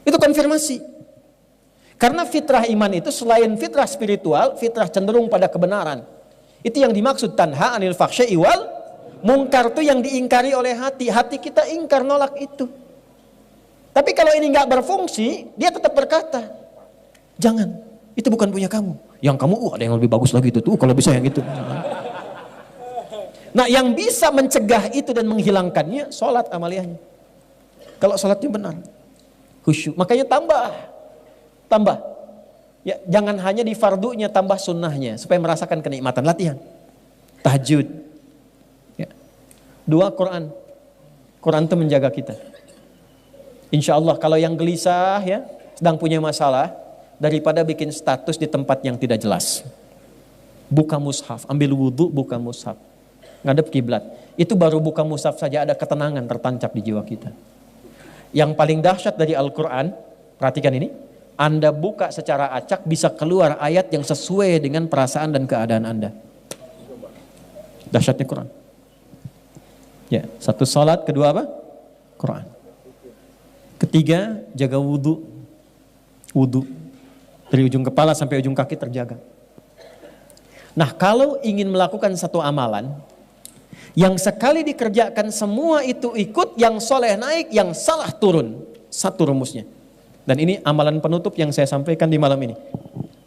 S2: Itu konfirmasi. Karena fitrah iman itu selain fitrah spiritual, fitrah cenderung pada kebenaran. Itu yang dimaksud tanha anil fakhsya'i wal mungkar, itu yang diingkari oleh hati. Hati kita ingkar, nolak itu. Tapi kalau ini nggak berfungsi, dia tetap berkata, jangan. Itu bukan punya kamu. Yang kamu, ada yang lebih bagus lagi itu tuh. Kalau bisa yang itu. Nah, yang bisa mencegah itu dan menghilangkannya, sholat amaliyahnya. Kalau sholatnya benar, khusyuk. Makanya tambah. Ya, jangan hanya di fardunya, tambah sunnahnya supaya merasakan kenikmatan. Latihan. Tahajud. Ya. 2 Quran. Quran itu menjaga kita. Insya Allah kalau yang gelisah ya, sedang punya masalah. daripada bikin status di tempat yang tidak jelas. Buka mushaf, ambil wudhu, buka mushaf, ngadep kiblat. Itu baru buka mushaf saja ada ketenangan tertancap di jiwa kita. Yang paling dahsyat dari Al-Quran, perhatikan ini, Anda buka secara acak bisa keluar ayat yang sesuai dengan perasaan dan keadaan Anda. Dahsyatnya Quran. Ya, satu salat, kedua apa? Quran. Ketiga, jaga wudhu. Wudhu. Dari ujung kepala sampai ujung kaki terjaga. Nah, kalau ingin melakukan satu amalan, yang sekali dikerjakan semua itu ikut, yang soleh naik, yang salah turun. Satu rumusnya. Dan ini amalan penutup yang saya sampaikan di malam ini.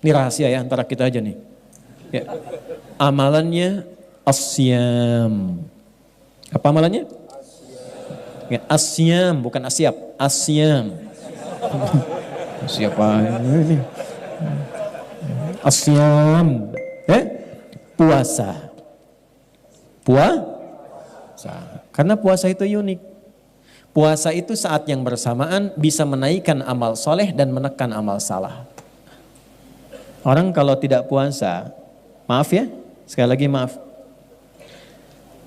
S2: Ini rahasia ya antara kita aja nih. Ya. Amalannya asyam. Apa amalannya? Ya, asyam, bukan asyap. Asyam. Siapa ini? Asyam. Puasa. Puasa. Karena puasa itu unik. Puasa itu saat yang bersamaan bisa menaikkan amal soleh dan menekan amal salah. Orang kalau tidak puasa, maaf ya, sekali lagi maaf.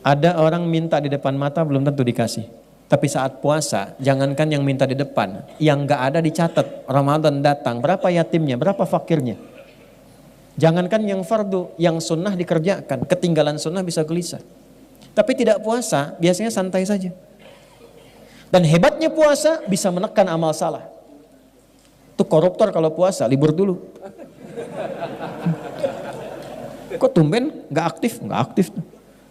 S2: Ada orang minta di depan mata belum tentu dikasih. Tapi saat puasa, jangankan yang minta di depan, yang gak ada dicatat. Ramadan datang, berapa yatimnya, berapa fakirnya. Jangankan yang fardu, yang sunnah dikerjakan. Ketinggalan sunnah bisa gelisah. Tapi tidak puasa, biasanya santai saja. Dan hebatnya puasa bisa menekan amal salah. Itu koruptor kalau puasa, libur dulu. Kok tumben gak aktif? Gak aktif.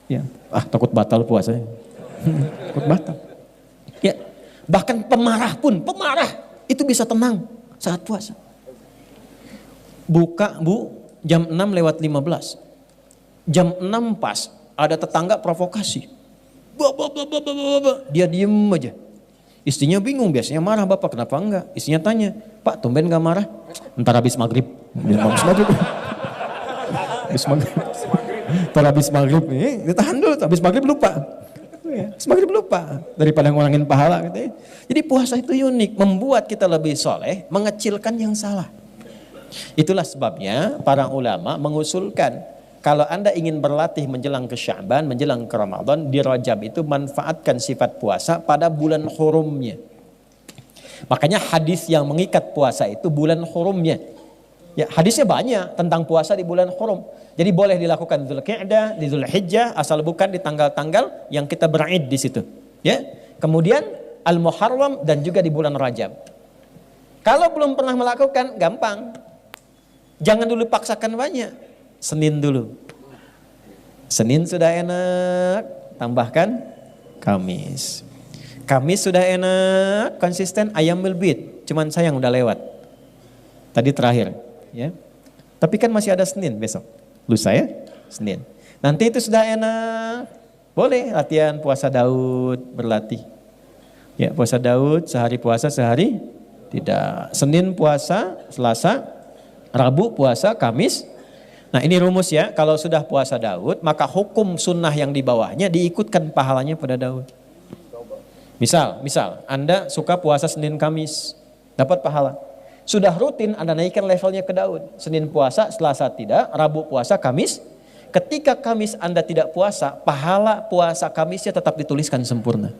S2: Ya. Takut batal puasanya. Takut batal. Ya. Bahkan pemarah pun, itu bisa tenang saat puasa. Buka jam 6:15. Jam 6 pas, ada tetangga provokasi. Dia diem aja. Istrinya bingung, biasanya marah, bapak kenapa enggak? Istrinya tanya, Pak tumben gak marah? Ntar habis maghrib. Ntar habis maghrib nih, ditahan dulu, habis maghrib lupa. Habis maghrib lupa, daripada ngurangin pahala. Katanya. Jadi puasa itu unik, membuat kita lebih soleh, mengecilkan yang salah. Itulah sebabnya para ulama mengusulkan, kalau Anda ingin berlatih menjelang ke Sya'ban, menjelang ke Ramadan, di Rajab itu manfaatkan sifat puasa pada bulan hurumnya. Makanya hadis yang mengikat puasa itu bulan hurumnya. Ya, hadisnya banyak tentang puasa di bulan hurum. Jadi boleh dilakukan di Dzulqa'dah, di Dzulhijjah, asal bukan di tanggal-tanggal yang kita ber'id di situ. Ya. Kemudian Al-Muharram dan juga di bulan Rajab. Kalau belum pernah melakukan, gampang. Jangan dulu paksakan banyak. Senin dulu. Senin sudah enak, tambahkan Kamis. Kamis sudah enak, konsisten, Ayyamul Bid. Cuman sayang udah lewat. Tadi terakhir, ya. Tapi kan masih ada Senin besok. Lusa ya, Senin. Nanti itu sudah enak. Boleh latihan puasa Daud, berlatih. Ya, puasa Daud, sehari puasa, sehari tidak. Senin puasa, Selasa, Rabu puasa, Kamis. Nah ini rumus ya, kalau sudah puasa Daud, maka hukum sunnah yang di bawahnya diikutkan pahalanya pada Daud. Misal Anda suka puasa Senin Kamis, dapat pahala. Sudah rutin Anda naikkan levelnya ke Daud. Senin puasa, Selasa tidak, Rabu puasa, Kamis. Ketika Kamis Anda tidak puasa, pahala puasa Kamisnya tetap dituliskan sempurna.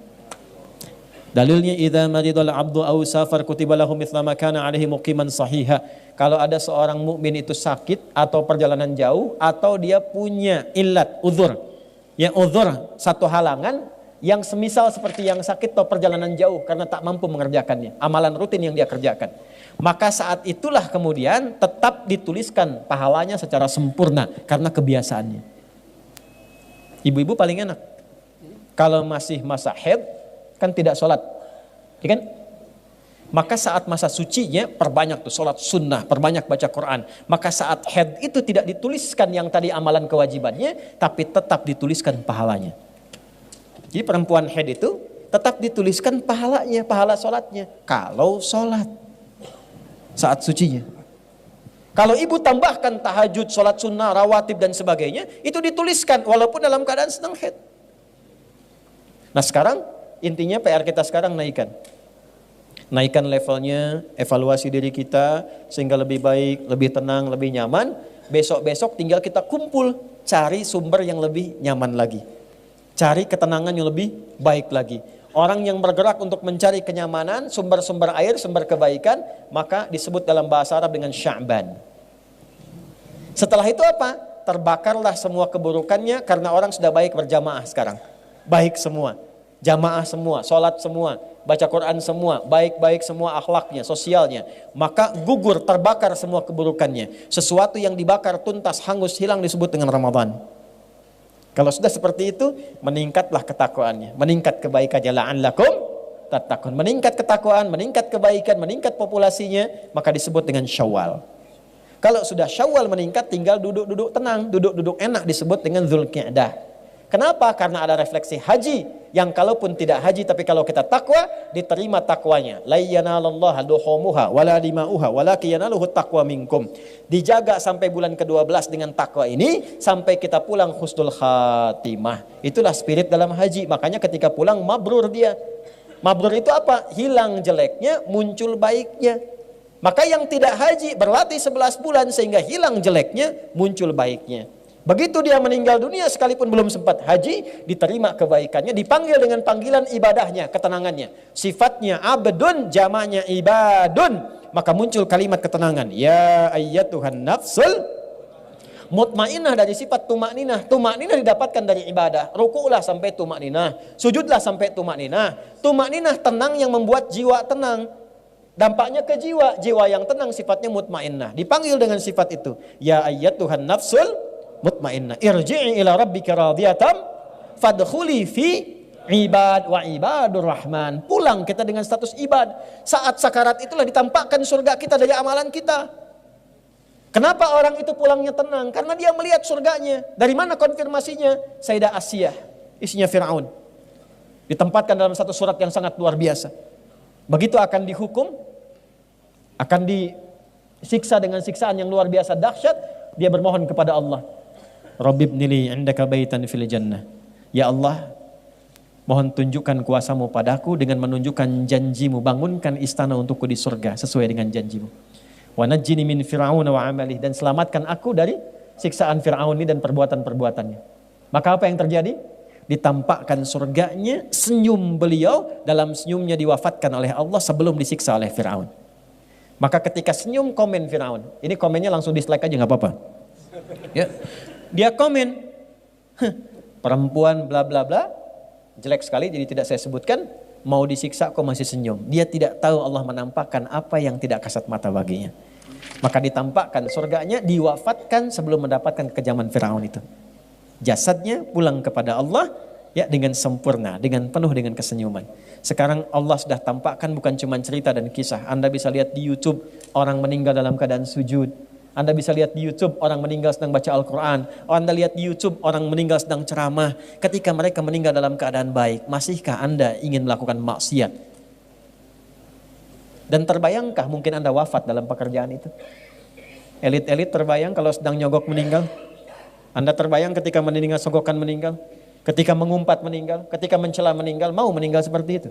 S2: Dalilnya idza maridal abdu aw safar kutiba lahu mithla ma kana alaihi muqiman sahiha. Kalau ada seorang mukmin itu sakit atau perjalanan jauh atau dia punya illat, uzur. Ya uzur, satu halangan yang semisal seperti yang sakit atau perjalanan jauh karena tak mampu mengerjakannya. Amalan rutin yang dia kerjakan. Maka saat itulah kemudian tetap dituliskan pahalanya secara sempurna karena kebiasaannya. Ibu-ibu paling enak. Kalau masih masa haid kan tidak sholat, ya kan? Maka saat masa sucinya perbanyak tuh sholat sunnah, perbanyak baca Quran. Maka saat haid itu tidak dituliskan yang tadi amalan kewajibannya, tapi tetap dituliskan pahalanya. Jadi perempuan haid itu tetap dituliskan pahalanya, pahala sholatnya. Kalau sholat saat sucinya. Kalau ibu tambahkan tahajud, sholat sunnah, rawatib dan sebagainya, itu dituliskan walaupun dalam keadaan sedang haid. Nah sekarang intinya PR kita sekarang naikkan. Naikkan levelnya, evaluasi diri kita sehingga lebih baik, lebih tenang, lebih nyaman. Besok-besok tinggal kita kumpul, cari sumber yang lebih nyaman lagi. Cari ketenangan yang lebih baik lagi. Orang yang bergerak untuk mencari kenyamanan, sumber-sumber air, sumber kebaikan, maka disebut dalam bahasa Arab dengan sya'ban. Setelah itu apa? Terbakarlah semua keburukannya karena orang sudah baik berjamaah sekarang. Baik semua, jamaah semua, sholat semua, baca Quran semua, baik-baik semua akhlaknya, sosialnya. Maka gugur, terbakar semua keburukannya. Sesuatu yang dibakar tuntas, hangus, hilang disebut dengan Ramadan. Kalau sudah seperti itu, meningkatlah ketakwaannya, meningkat kebaikannya, la'allakum tattaqun. Meningkat ketakwaan, meningkat kebaikan, meningkat populasinya, maka disebut dengan Syawal. Kalau sudah Syawal meningkat, tinggal duduk-duduk tenang, duduk-duduk enak, disebut dengan Dzulqa'dah. Kenapa? Karena ada refleksi haji, yang kalaupun tidak haji tapi kalau kita takwa, diterima takwanya. La yanalallaha luhumuha wala dima'uha walakin yanaluhu taqwa minkum. Dijaga sampai bulan ke-12 dengan takwa ini sampai kita pulang husnul khatimah. Itulah spirit dalam haji. Makanya ketika pulang mabrur dia. Mabrur itu apa? Hilang jeleknya, muncul baiknya. Maka yang tidak haji berlatih 11 bulan sehingga hilang jeleknya, muncul baiknya. Begitu dia meninggal dunia sekalipun belum sempat haji, diterima kebaikannya, dipanggil dengan panggilan ibadahnya, ketenangannya. Sifatnya abdun, jamaknya ibadun. Maka muncul kalimat ketenangan. Ya ayyatuhan nafsul mutmainah, dari sifat tumakninah. Tumakninah didapatkan dari ibadah. Ruku'lah sampai tumakninah, sujudlah sampai tumakninah. Tumakninah tenang yang membuat jiwa tenang. Dampaknya ke jiwa. Jiwa yang tenang sifatnya mutmainnah. Dipanggil dengan sifat itu. Ya ayyatuhan nafsul mutmainnah, irji'i ila rabbika radiyatan fadkhuli fi ibad wa ibadur rahman. Pulang kita dengan status ibad. Saat sakarat itulah ditampakkan surga kita dari amalan kita. Kenapa orang itu pulangnya tenang? Karena dia melihat surganya. Dari mana konfirmasinya? Sayyidah Asiyah, isinya Fir'aun, ditempatkan dalam satu surat yang sangat luar biasa. Begitu akan dihukum, akan disiksa dengan siksaan yang luar biasa dahsyat, dia bermohon kepada Allah, Rabbibnili indaka baitan fil jannah. Ya Allah, mohon tunjukkan kuasamu padaku dengan menunjukkan janjimu, bangunkan istana untukku di surga sesuai dengan janjimu. Wa najjini min fir'aun wa amalih, dan selamatkan aku dari siksaan Fir'aun ini dan perbuatan-perbuatannya. Maka apa yang terjadi? Ditampakkan surganya, senyum beliau, dalam senyumnya diwafatkan oleh Allah sebelum disiksa oleh Fir'aun. Maka ketika senyum, komen Fir'aun. Ini komennya langsung dislike aja, gak apa-apa. Ya. Dia komen, perempuan bla bla bla, jelek sekali jadi tidak saya sebutkan, mau disiksa kok masih senyum. Dia tidak tahu Allah menampakkan apa yang tidak kasat mata baginya. Maka ditampakkan surganya, diwafatkan sebelum mendapatkan kejaman Fir'aun itu. Jasadnya pulang kepada Allah ya dengan sempurna, dengan penuh dengan kesenyuman. Sekarang Allah sudah tampakkan bukan cuma cerita dan kisah. Anda bisa lihat di YouTube orang meninggal dalam keadaan sujud. Anda bisa lihat di YouTube orang meninggal sedang baca Al-Quran. Anda lihat di YouTube orang meninggal sedang ceramah. Ketika mereka meninggal dalam keadaan baik, masihkah Anda ingin melakukan maksiat? Dan terbayangkah mungkin Anda wafat dalam pekerjaan itu? Elit-elit terbayang kalau sedang nyogok meninggal? Anda terbayang ketika meninggal sogokan meninggal? Ketika mengumpat meninggal? Ketika mencela meninggal? Mau meninggal seperti itu?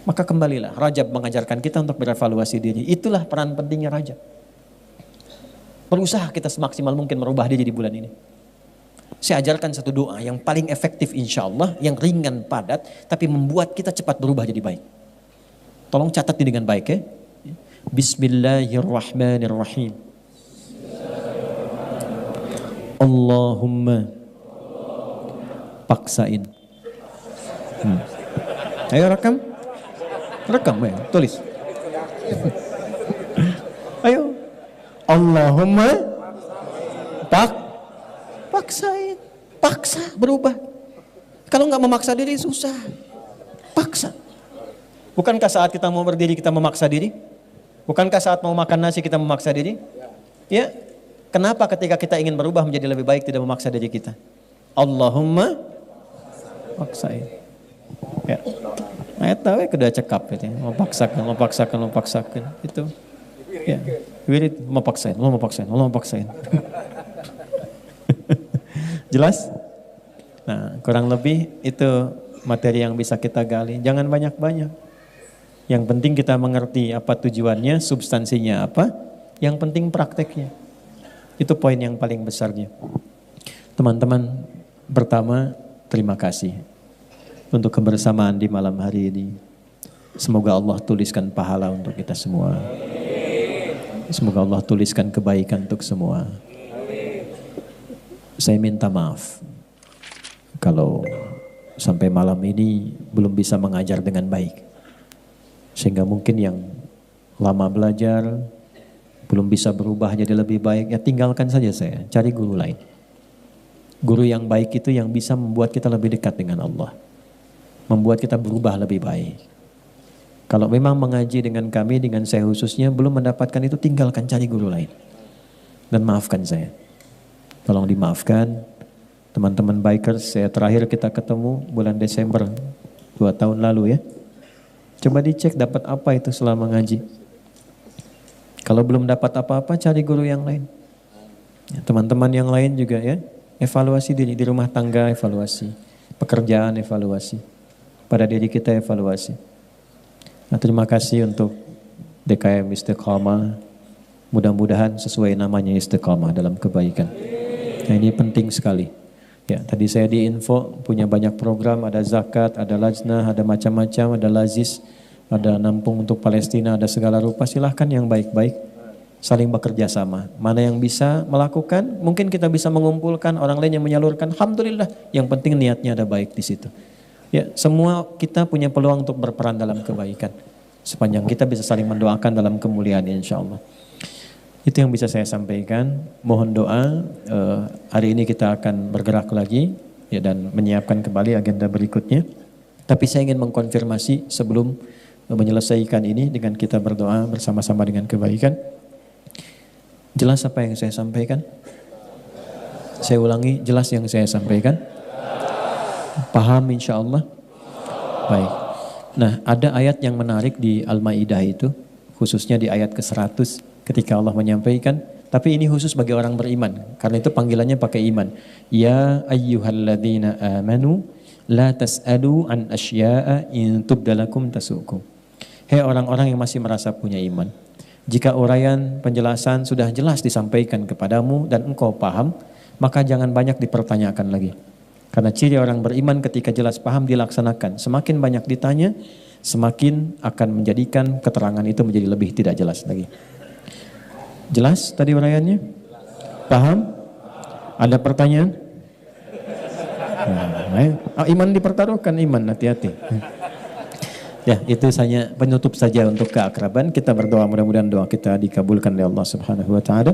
S2: Maka kembalilah, Rajab mengajarkan kita untuk berevaluasi diri. Itulah peran pentingnya Rajab. Berusaha kita semaksimal mungkin merubah diri di bulan ini. Saya ajarkan satu doa yang paling efektif insya Allah, yang ringan padat, tapi membuat kita cepat berubah jadi baik. Tolong catat ini dengan baik ya. Bismillahirrahmanirrahim. Allahumma paksain. Ayo rekam. Rekam ya, tulis. Ayo. Allahumma paksain. Paksa berubah. Kalau nggak memaksa diri susah. Paksa. Bukankah saat kita mau berdiri kita memaksa diri? Bukankah saat mau makan nasi kita memaksa diri? Ya. Kenapa ketika kita ingin berubah menjadi lebih baik tidak memaksa diri kita? Allahumma paksain. Ya. Ayat tahu ya kedua cekap itu, memaksakan itu. Ya, wirid memaksain. Jelas? Nah, kurang lebih itu materi yang bisa kita gali. Jangan banyak-banyak. Yang penting kita mengerti apa tujuannya, substansinya apa. Yang penting prakteknya. Itu poin yang paling besarnya. Teman-teman, pertama terima kasih untuk kebersamaan di malam hari ini. Semoga Allah tuliskan pahala untuk kita semua. Semoga Allah tuliskan kebaikan untuk semua. Saya minta maaf kalau sampai malam ini belum bisa mengajar dengan baik. Sehingga mungkin yang lama belajar belum bisa berubah jadi lebih baik, ya tinggalkan saja saya, cari guru lain. Guru yang baik itu yang bisa membuat kita lebih dekat dengan Allah. Membuat kita berubah lebih baik. Kalau memang mengaji dengan kami, dengan saya khususnya belum mendapatkan itu, tinggalkan, cari guru lain. Dan maafkan saya. Tolong dimaafkan. Teman-teman bikers, saya terakhir kita ketemu bulan Desember 2 tahun lalu ya. Coba dicek dapat apa itu selama ngaji. Kalau belum dapat apa-apa, cari guru yang lain. Ya, teman-teman yang lain juga ya, evaluasi diri di rumah tangga, evaluasi. Pekerjaan, evaluasi. Pada diri kita, evaluasi. Nah, terima kasih untuk DKM Istiqamah. Mudah-mudahan sesuai namanya istiqamah dalam kebaikan. Nah, ini penting sekali. Ya, tadi saya diinfo punya banyak program, ada zakat, ada lajnah, ada macam-macam, ada lazis, ada nampung untuk Palestina, ada segala rupa. Silahkan yang baik-baik saling bekerja sama. Mana yang bisa melakukan, mungkin kita bisa mengumpulkan, orang lain yang menyalurkan. Alhamdulillah, yang penting niatnya ada baik di situ. Ya, semua kita punya peluang untuk berperan dalam kebaikan. Sepanjang kita bisa saling mendoakan dalam kemuliaan insya Allah. Itu yang bisa saya sampaikan. Mohon doa. Hari ini kita akan bergerak lagi ya, dan menyiapkan kembali agenda berikutnya. Tapi saya ingin mengkonfirmasi sebelum menyelesaikan ini dengan kita berdoa bersama-sama dengan kebaikan. Jelas apa yang saya sampaikan? Saya ulangi, jelas yang saya sampaikan? Paham insya Allah? Baik. Nah, ada ayat yang menarik di Al-Maidah itu, khususnya di ayat ke-100. Ketika Allah menyampaikan, tapi ini khusus bagi orang beriman, karena itu panggilannya pakai iman. Ya ayyuhalladzina amanu la tas'alu an asya'a in tubdalakum tasukum. Hei orang-orang yang masih merasa punya iman, jika uraian penjelasan sudah jelas disampaikan kepadamu dan engkau paham, maka jangan banyak dipertanyakan lagi. Karena ciri orang beriman ketika jelas paham dilaksanakan. Semakin banyak ditanya, semakin akan menjadikan keterangan itu menjadi lebih tidak jelas lagi. Jelas tadi uraiannya? Paham? Ada pertanyaan? Nah, iman dipertaruhkan, iman, hati-hati. Ya, itu hanya penutup saja untuk keakraban. Kita berdoa, mudah-mudahan doa kita dikabulkan oleh Allah Subhanahu wa taala.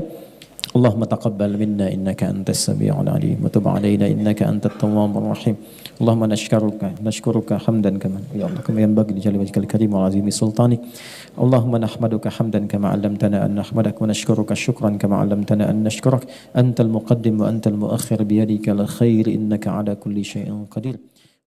S2: Allahumma taqabbal minna innaka antas samiul alim wa tub alaina innaka antat tawwabur rahim. Allahumma nashkuruka hamdan kama ya Allah kama yanbaghi li jalali wajhikal karim wa azimi sultani. Allahumma nahmaduka hamdan kama 'allamtana an nahmadak wa nashkuruka syukran kama 'allamtana an nashkurak. Antal muqaddim wa antal muakhir bi yadikal khair innaka 'ala kulli syai'in qadir.